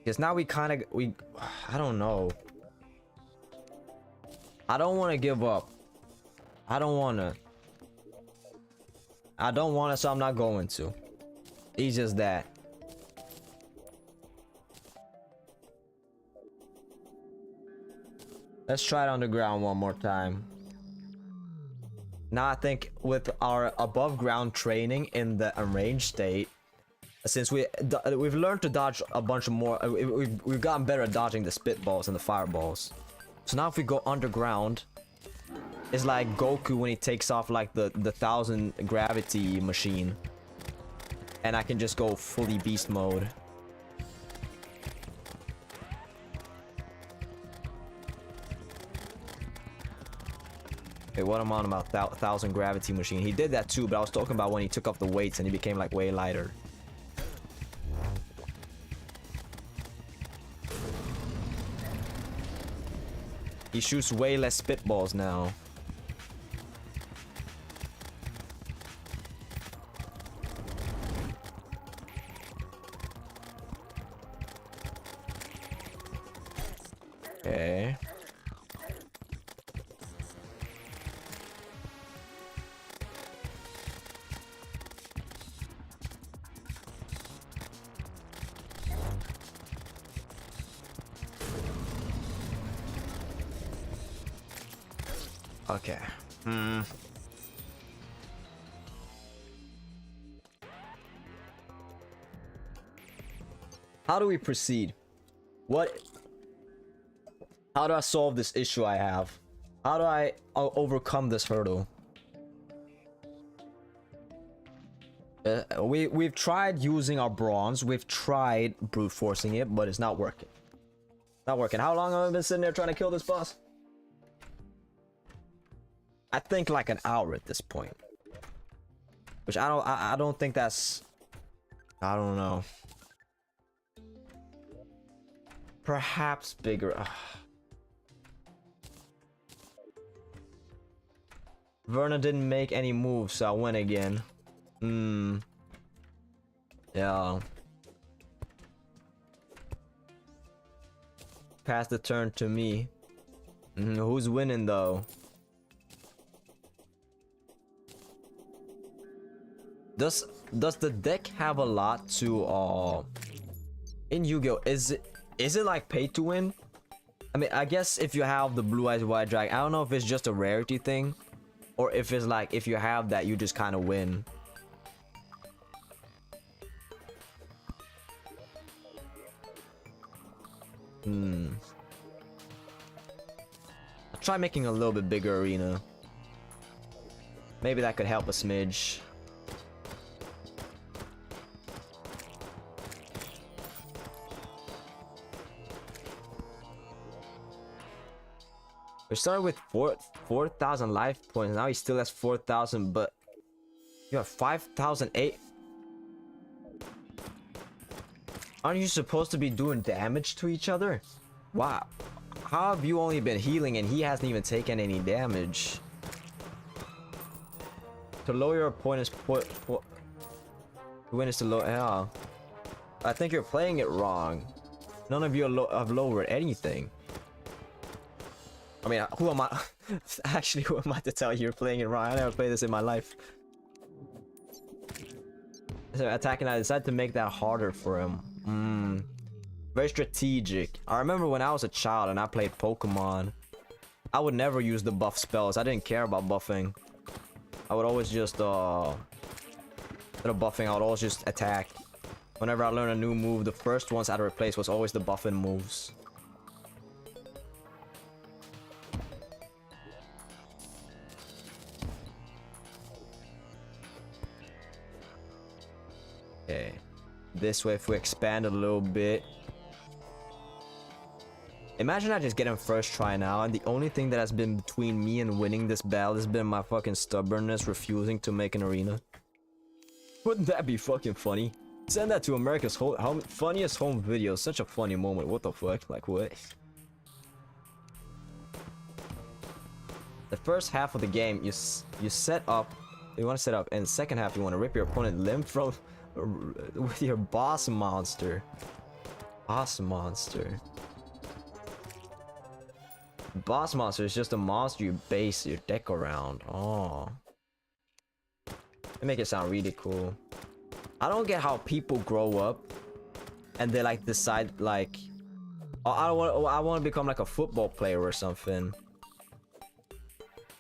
Because now we I don't know. I don't want to give up. I don't want to, so I'm not going to. It's just that. Let's try it underground one more time. Now I think with our above ground training in the unranged state, since we've learned to dodge a bunch of more, we've gotten better at dodging the spitballs and the fireballs. So now if we go underground, it's like Goku when he takes off like the 1000 gravity machine, and I can just go fully beast mode. Wait, what I'm on about 1000 gravity machine? He did that too, but I was talking about when he took off the weights and he became like way lighter. He shoots way less spitballs now. Okay. Okay. How do we proceed? How do I solve this issue I have? How do I overcome this hurdle? We've tried using our bronze. We've tried brute forcing it, but it's not working. Not working. How long have I been sitting there trying to kill this boss? I think like an hour at this point. Which I don't think that's, I don't know. Perhaps bigger. Verna didn't make any moves, so I went again. Yeah. Pass the turn to me. Who's winning though? Does the deck have a lot to in Yu-Gi-Oh? Is it like pay to win? I mean, I guess if you have the Blue Eyes White Dragon, I don't know if it's just a rarity thing, or if it's like if you have that, you just kind of win. I'll try making a little bit bigger arena. Maybe that could help a smidge. We started with 4,000 life points. Now he still has 4,000, but you have 5,008. Aren't you supposed to be doing damage to each other? Wow. How have you only been healing and he hasn't even taken any damage? To lower your opponent's to win is to lower. Yeah. I think you're playing it wrong. None of you have lowered anything. I mean, who am I? Actually, who am I to tell you you're playing it wrong? I never played this in my life. So attacking, I decided to make that harder for him. Very strategic. I remember when I was a child and I played Pokemon, I would never use the buff spells. I didn't care about buffing. I would always just instead of buffing, I would always just attack. Whenever I learned a new move, the first ones I'd replace was always the buffing moves. Okay, this way if we expand a little bit. Imagine I just get him first try now, and the only thing that has been between me and winning this battle has been my fucking stubbornness refusing to make an arena. Wouldn't that be fucking funny? Send that to America's funniest home video. Such a funny moment. What the fuck? Like what? The first half of the game, you set up. You want to set up, and the second half you want to rip your opponent limb from with your boss monster. Boss monster. Boss monster is just a monster you base your deck around. Oh. They make it sound really cool. I don't get how people grow up and they like decide like, oh, I want to become like a football player or something.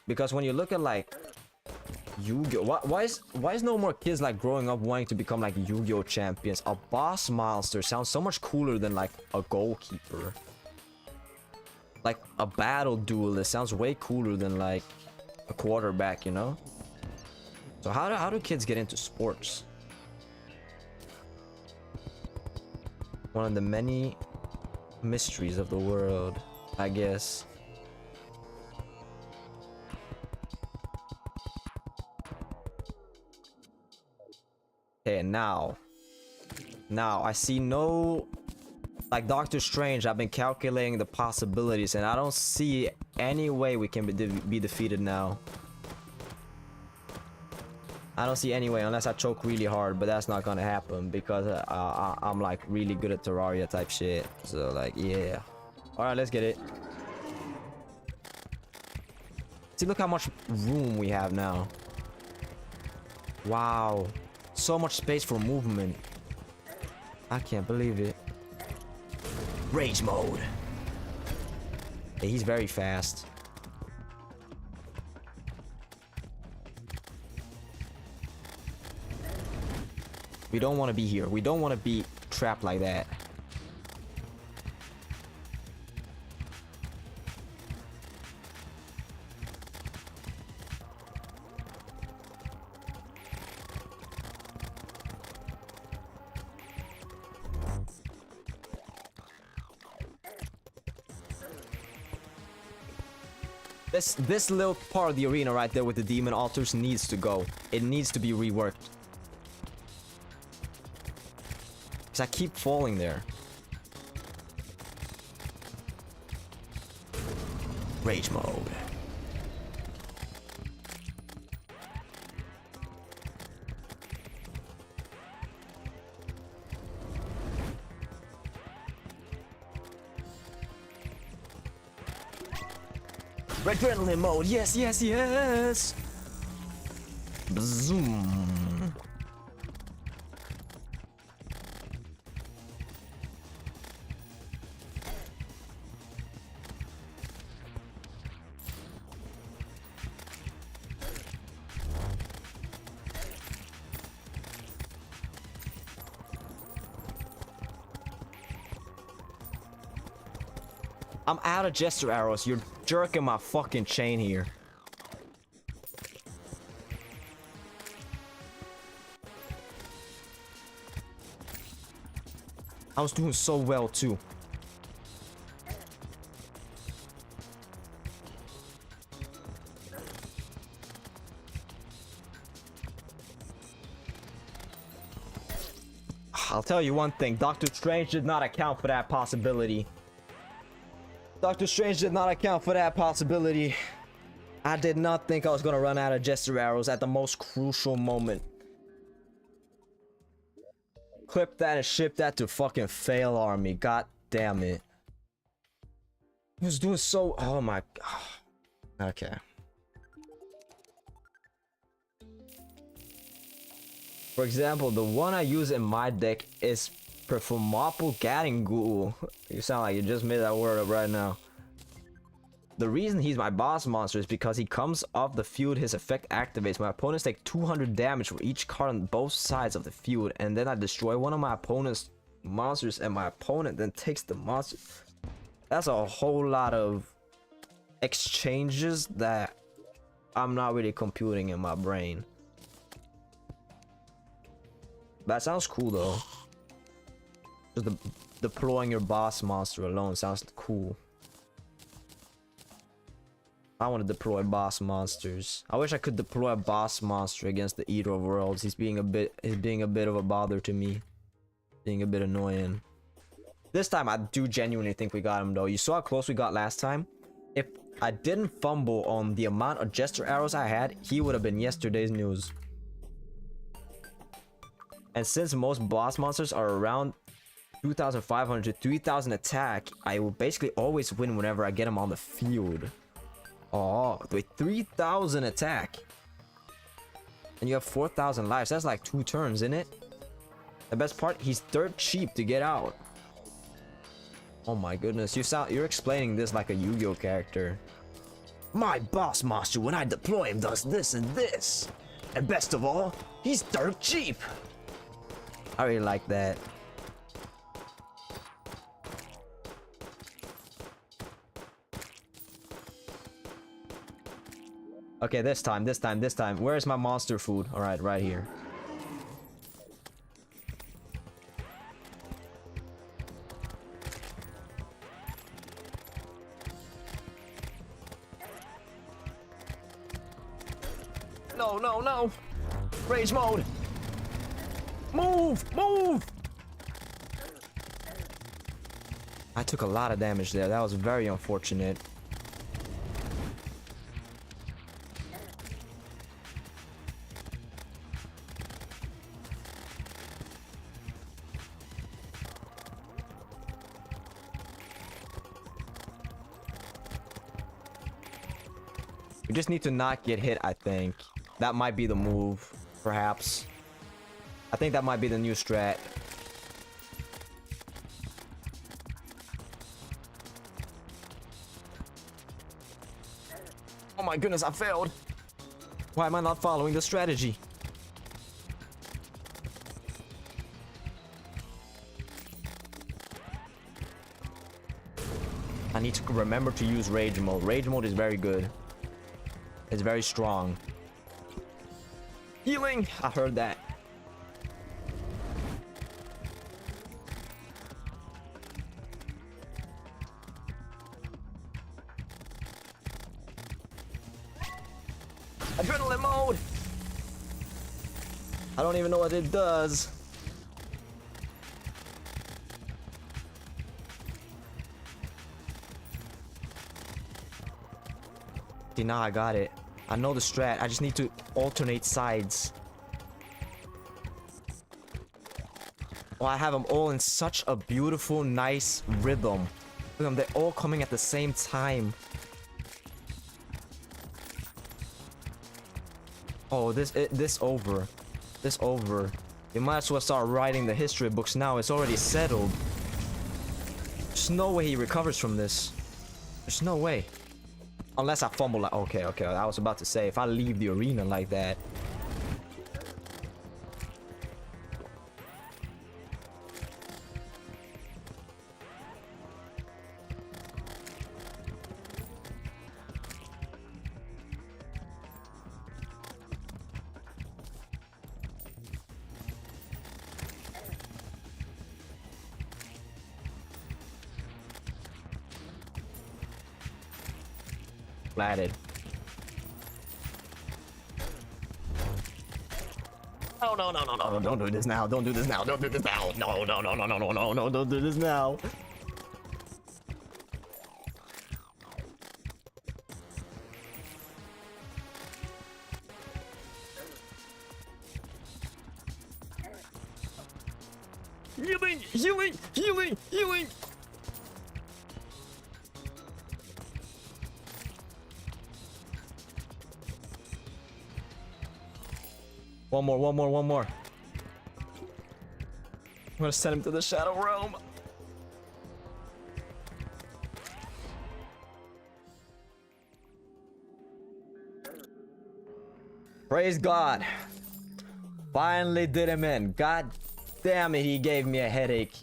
Because when you look at like Yu-Gi-Oh, why is no more kids like growing up wanting to become like Yu-Gi-Oh champions? A boss monster sounds so much cooler than like a goalkeeper. Like a battle duelist sounds way cooler than like a quarterback, you know? So how do kids get into sports? One of the many mysteries of the world, I guess. Okay, now I see no, like Doctor Strange, I've been calculating the possibilities and I don't see any way we can be defeated now. I don't see any way unless I choke really hard, but that's not gonna happen because I'm like really good at Terraria type shit. So like, yeah. Alright, let's get it. See, look how much room we have now. Wow. So much space for movement. I can't believe it. Rage mode. Yeah, he's very fast. We don't want to be here. We don't want to be trapped like that. This little part of the arena right there with the demon altars needs to go. It needs to be reworked. Because I keep falling there. Rage mode. Adrenaline mode. Yes, yes, yes. Zoom. I'm out of jester arrows. You're jerking my fucking chain here. I was doing so well too. I'll tell you one thing, Doctor Strange did not account for that possibility. Doctor Strange did not account for that possibility. I did not think I was gonna run out of jester arrows at the most crucial moment. Clip that and ship that to fucking fail army. God damn it. He was doing so. Oh my god. Okay. For example, the one I use in my deck is Perfumapple Gatingul. You sound like you just made that word up right now. The reason he's my boss monster is because he comes off the field, his effect activates. My opponents take 200 damage for each card on both sides of the field, and then I destroy one of my opponent's monsters, and my opponent then takes the monster. That's a whole lot of exchanges that I'm not really computing in my brain. That sounds cool though. Just deploying your boss monster alone sounds cool. I want to deploy boss monsters. I wish I could deploy a boss monster against the Eater of Worlds. He's being a bit of a bother to me. Being a bit annoying. This time I do genuinely think we got him though. You saw how close we got last time? If I didn't fumble on the amount of jester arrows I had, he would have been yesterday's news. And since most boss monsters are around 2,500 to 3,000 attack, I will basically always win whenever I get him on the field. Oh, with 3,000 attack. And you have 4,000 lives. That's like 2 turns, isn't it? The best part, he's dirt cheap to get out. Oh my goodness, you're explaining this like a Yu-Gi-Oh character. My boss monster, when I deploy him, does this and this. And best of all, he's dirt cheap. I really like that. Okay, this time. Where's my monster food? Alright, right here. No, no, no! Rage mode! Move! Move! I took a lot of damage there. That was very unfortunate. We just need to not get hit, I think. That might be the move, perhaps. I think that might be the new strat. Oh my goodness, I failed. Why am I not following the strategy? I need to remember to use rage mode. Rage mode is very good. It's very strong. Healing! I heard that. Adrenaline mode! I don't even know what it does. See, now I got it. I know the strat. I just need to alternate sides. Oh, I have them all in such a beautiful, nice rhythm. Look at them, they're all coming at the same time. Oh, this over. You might as well start writing the history books now. It's already settled. There's no way he recovers from this. There's no way. Unless I fumble like... Okay. I was about to say, if I leave the arena like that... splatted. No, no, no, no, no, no, don't do this now. Don't do this now. Don't do this now. No, no, no, no, no, no, no, no, don't do this now. Healing, healing, healing, healing. One more, one more, one more. I'm gonna send him to the Shadow Realm. Praise God. Finally did him in. God damn it, he gave me a headache.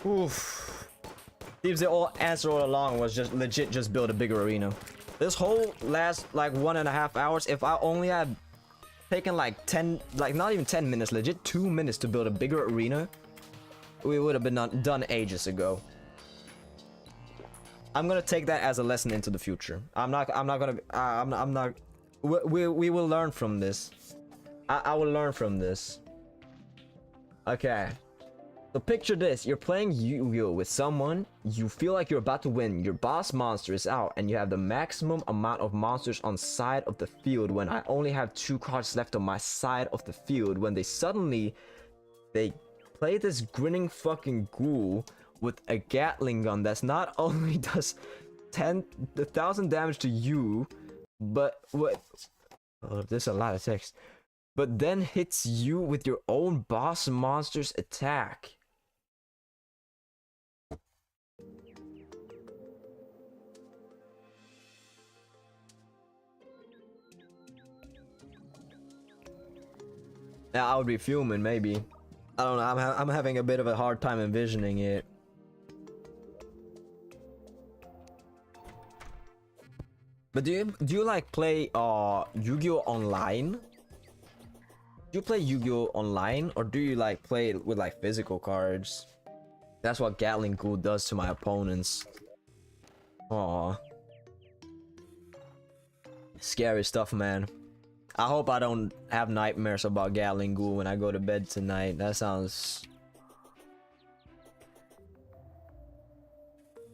Oof. Seems the old answer all along was just legit just build a bigger arena. This whole last like 1.5 hours, if I only had taken like 10, like not even 10 minutes, legit 2 minutes to build a bigger arena, we would have been done ages ago. I'm gonna take that as a lesson into the future. I'm not we will learn from this. I will learn from this. Okay. So picture this, you're playing Yu-Gi-Oh with someone, you feel like you're about to win, your boss monster is out, and you have the maximum amount of monsters on side of the field when I only have 2 cards left on my side of the field, when they play this grinning fucking ghoul with a Gatling gun that's not only does 1,000 damage to you, but what? Oh, there's a lot of text. But then hits you with your own boss monster's attack. Yeah, I would be fuming, maybe. I don't know, I'm having a bit of a hard time envisioning it. But do you like play Yu-Gi-Oh online? Do you play Yu-Gi-Oh online, or do you like play it with like physical cards? That's what Gatling Ghoul does to my opponents. Aw. Scary stuff, man. I hope I don't have nightmares about Gatling Ghoul when I go to bed tonight. That sounds...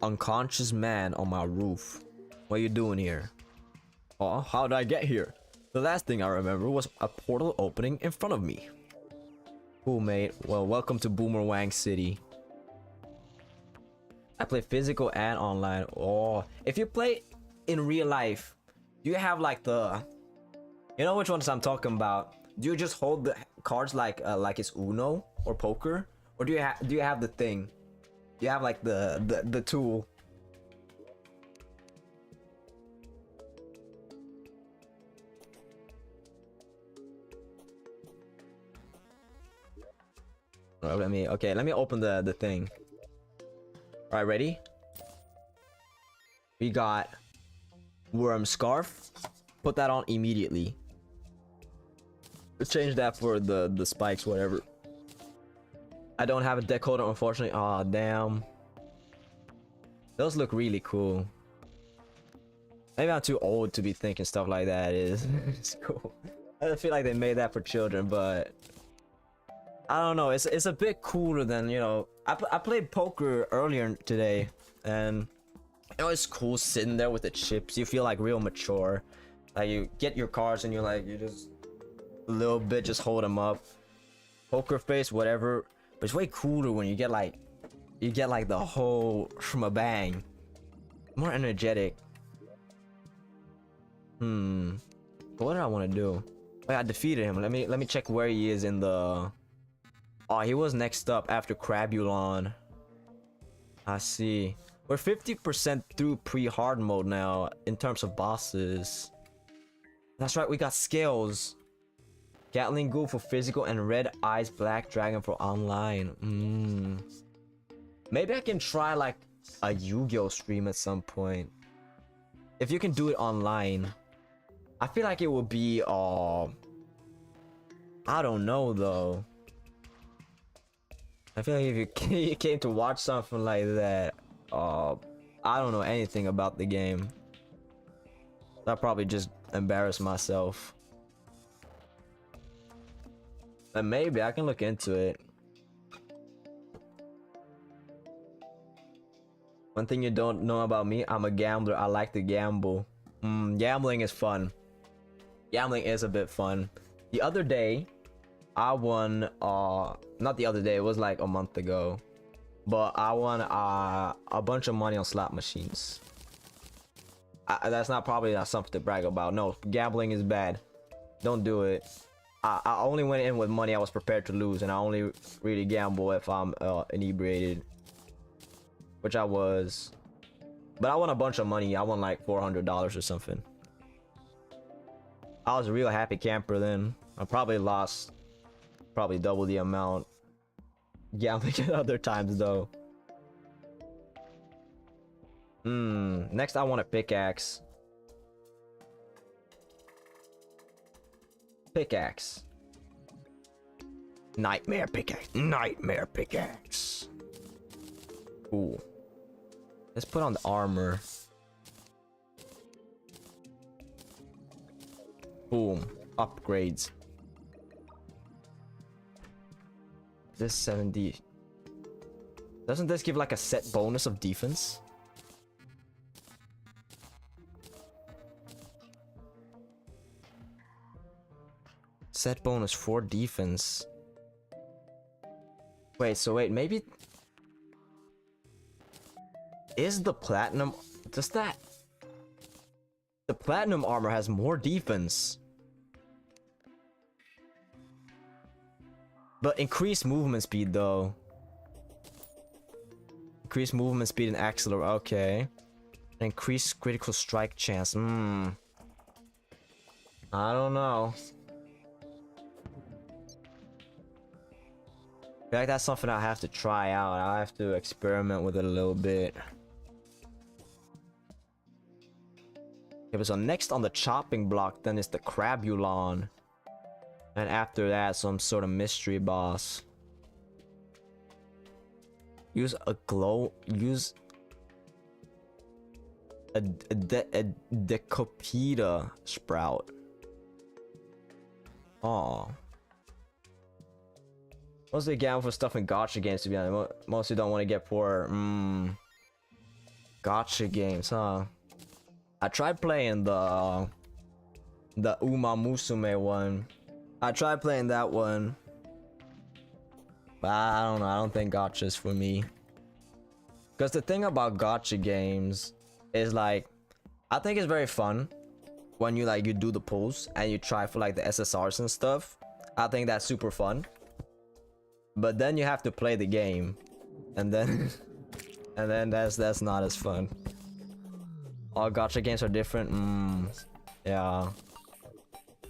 Unconscious man on my roof. What are you doing here? Oh, how did I get here? The last thing I remember was a portal opening in front of me. Cool, mate. Well, welcome to Boomerang City. I play physical and online. Oh, if you play in real life, do you have like the... You know which ones I'm talking about? Do you just hold the cards like it's Uno or poker? Or do you have the thing? Do you have like the tool? Let me open the thing. All right, ready? We got Worm Scarf. Put that on immediately. Let's change that for the spikes, whatever. I don't have a decoder, unfortunately. Aw, damn. Those look really cool. Maybe I'm too old to be thinking stuff like that is it's cool. I feel like they made that for children, but I don't know. It's a bit cooler than, you know. I played poker earlier today, and you know, it's cool sitting there with the chips. You feel like real mature. Like you get your cards and you're like, you just a little bit just hold them up. Poker face, whatever. But it's way cooler when you get like the whole shmabang. More energetic. What did I want to do? Oh, I defeated him. Let me check where he is in the... Oh, he was next up after Crabulon. I see. We're 50% through pre-hard mode now in terms of bosses. That's right, we got skills. Gatling Ghoul for physical and Red Eyes Black Dragon for online. Maybe I can try like a Yu-Gi-Oh stream at some point. If you can do it online. I feel like it would be I don't know though. I feel like if you came to watch something like that, I don't know anything about the game. I probably just embarrass myself. But maybe I can look into it. One thing you don't know about me, I'm a gambler. I like to gamble. Gambling is fun. Gambling is a bit fun. The other day, I won, not the other day, it was like a month ago. But I won a bunch of money on slot machines. That's probably not something to brag about. No, gambling is bad. Don't do it. I only went in with money I was prepared to lose, and I only really gamble if I'm inebriated. Which I was. But I won a bunch of money. I won like $400 or something. I was a real happy camper then. I probably lost double the amount gambling at other times though. Next I want a pickaxe. Pickaxe. Nightmare pickaxe. Nightmare pickaxe. Cool. Let's put on the armor. Boom. Upgrades. This 70. Doesn't this give like a set bonus of defense? Set bonus for defense. Wait, maybe... Is the platinum... Does that... The platinum armor has more defense. But increased movement speed though. Increased movement speed and acceleration. Okay. Increased critical strike chance. I don't know. I feel like that's something I have to try out. I have to experiment with it a little bit. Okay, so next on the chopping block then is the Crabulon. And after that, some sort of mystery boss. Use a Decopita sprout. Oh. Mostly gamble for stuff in gacha games, to be honest. Mostly don't want to get poor. Gacha games, huh? I tried playing the Uma Musume one. I tried playing that one. But I don't know, I don't think gacha's for me. Because the thing about gacha games is like, I think it's very fun when you do the pulls and you try for like the SSRs and stuff. I think that's super fun. But then you have to play the game, and then that's not as fun. All gacha games are different. Yeah,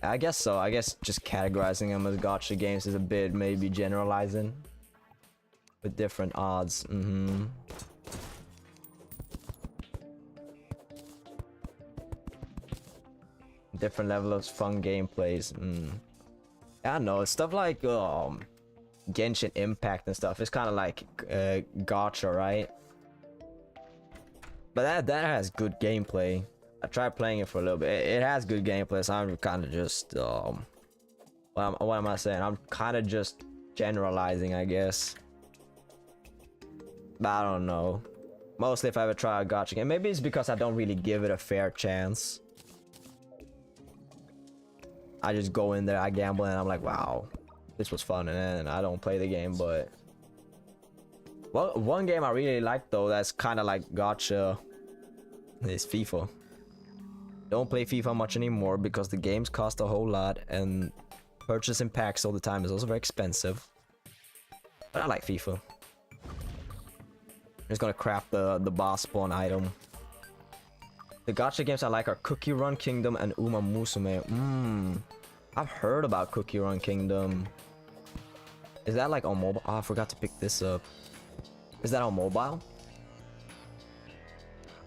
I guess so. I guess just categorizing them as gacha games is a bit maybe generalizing with different odds. Different level of fun gameplays. I don't know, stuff like Genshin Impact and stuff. It's kind of like gacha, right? But that has good gameplay. I tried playing it for a little bit. It has good gameplay, so I'm kind of just what am I saying? I'm kind of just generalizing, I guess. But I don't know. Mostly if I ever try a gacha game, maybe it's because I don't really give it a fair chance. I just go in there, I gamble, and I'm like, wow, this was fun, and then I don't play the game. But well, one game I really like though, that's kind of like gacha, is FIFA. Don't play FIFA much anymore because the games cost a whole lot, and purchasing packs all the time is also very expensive. But I like FIFA. I'm just gonna craft the boss spawn item. The gacha games I like are Cookie Run Kingdom and Uma Musume. I've heard about Cookie Run Kingdom. Is that like on mobile? Oh, I forgot to pick this up. Is that on mobile?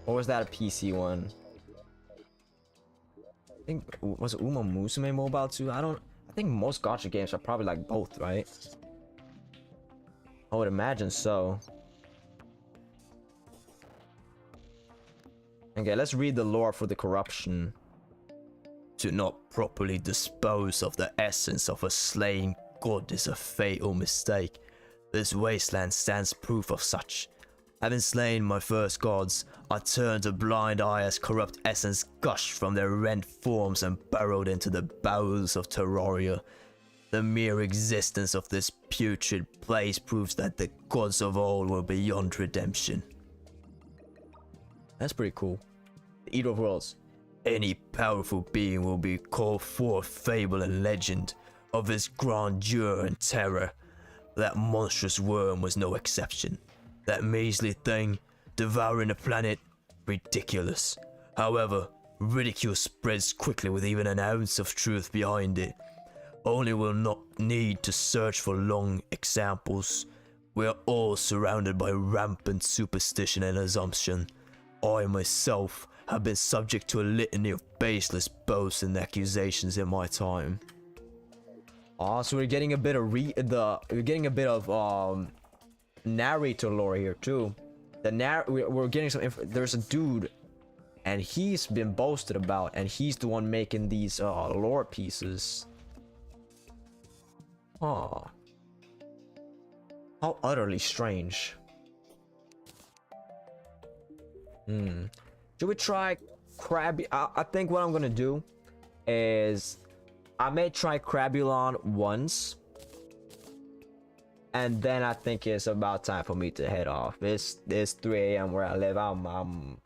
Or was that a PC one? I think, was Uma Musume mobile too? I think most gacha games are probably like both, right? I would imagine so. Okay, let's read the lore for the corruption. To not properly dispose of the essence of a slain god is a fatal mistake. This wasteland stands proof of such. Having slain my first gods, I turned a blind eye as corrupt essence gushed from their rent forms and burrowed into the bowels of Terraria. The mere existence of this putrid place proves that the gods of old were beyond redemption. That's pretty cool. The Eater of Worlds. Any powerful being will be called forth fable and legend of his grandeur and terror. That monstrous worm was no exception. That measly thing, devouring a planet, ridiculous. However, ridicule spreads quickly with even an ounce of truth behind it. Only will not need to search for long examples. We are all surrounded by rampant superstition and assumption. I myself have been subject to a litany of baseless boasts and accusations in my time. Oh, so we're getting a bit of narrator lore here too. We're getting some there's a dude and he's been boasted about and he's the one making these lore pieces. Oh, how utterly strange. Should we try Crabby? I think what I'm gonna do is I may try Crabulon once, and then I think it's about time for me to head off. It's 3 a.m. where I live. I mean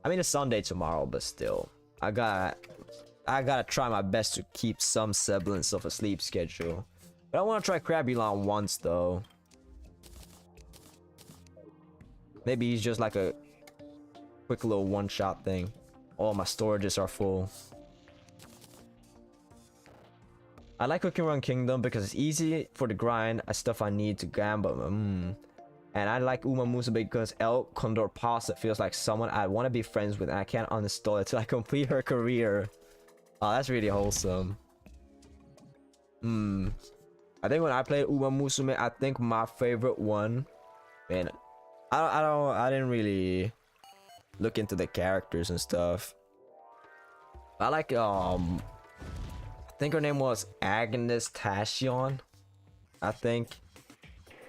it's Sunday tomorrow, but still, I gotta try my best to keep some semblance of a sleep schedule. But I want to try Crabulon once though. Maybe he's just like a quick little one-shot thing. All my storages are full. I like Cooking Run Kingdom because it's easy for the grind as stuff I need to gamble. And I like Uma Musa because El Condor Pasta feels like someone I want to be friends with and I can't uninstall it till I complete her career. Oh, that's really wholesome. I think when I played Uma Musume, I think my favorite one, man, I didn't really look into the characters and stuff. I like I think her name was Agnes Tashion. I think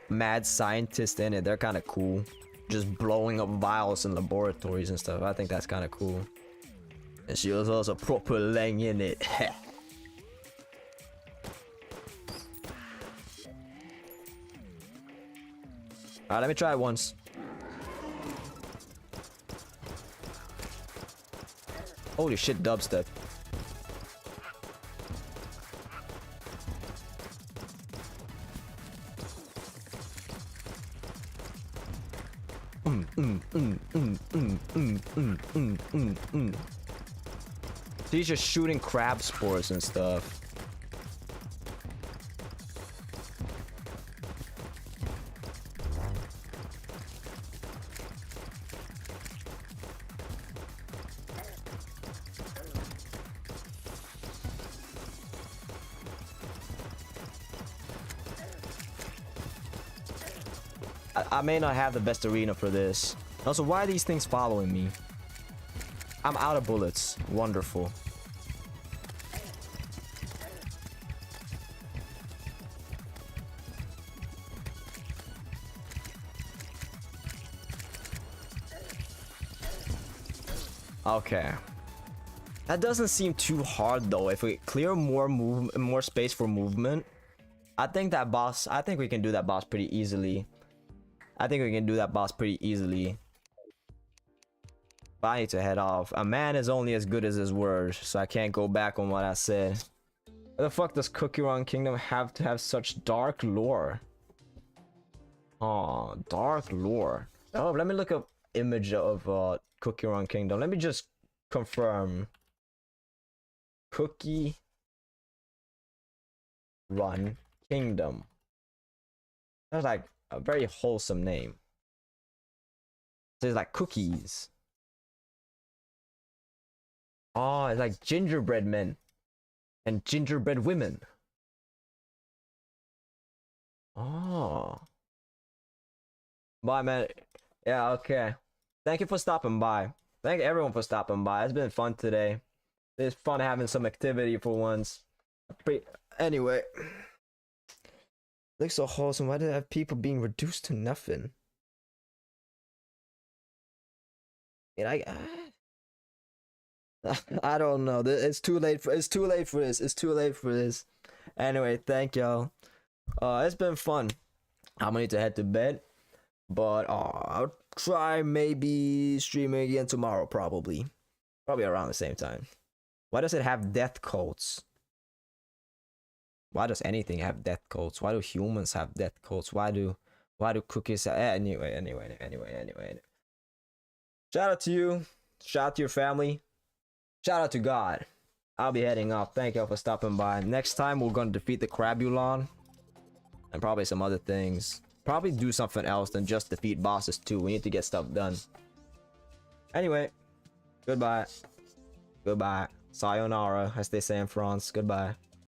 mad scientist in it. They're kind of cool, just blowing up vials in laboratories and stuff. I think that's kind of cool. And she was also proper laying in it. Alright, let me try it once. Holy shit, dubstep. He's just shooting crab spores and stuff. I may not have the best arena for this. Also, why are these things following me? I'm out of bullets. Wonderful. Okay. That doesn't seem too hard though. If we clear more space for movement, I think we can do that boss pretty easily. I think we can do that boss pretty easily. But I need to head off. A man is only as good as his word, so I can't go back on what I said. Why the fuck does Cookie Run Kingdom have to have such dark lore? Oh, dark lore. Oh, let me look up image of Cookie Run Kingdom. Let me just confirm. Cookie Run Kingdom. That's like a very wholesome name. So it's like cookies. Oh, it's like gingerbread men and gingerbread women. Oh. Bye, man. Yeah, okay. Thank you for stopping by. Thank everyone for stopping by. It's been fun today. It's fun having some activity for once. Anyway, looks so wholesome. Why do I have people being reduced to nothing? And I don't know. It's too late for this. It's too late for this. Anyway, thank y'all. It's been fun. I'm gonna need to head to bed, but I'll try maybe streaming again tomorrow. Probably around the same time. Why does it have death codes? Why does anything have death codes? Why do humans have death codes? Why do cookies have... Anyway. Shout out to you. Shout out to your family. Shout out to God. I'll be heading off. Thank y'all for stopping by. Next time we're gonna defeat the Crabulon. And probably some other things. Probably do something else than just defeat bosses too. We need to get stuff done. Anyway. Goodbye. Sayonara, as they say in France. Goodbye.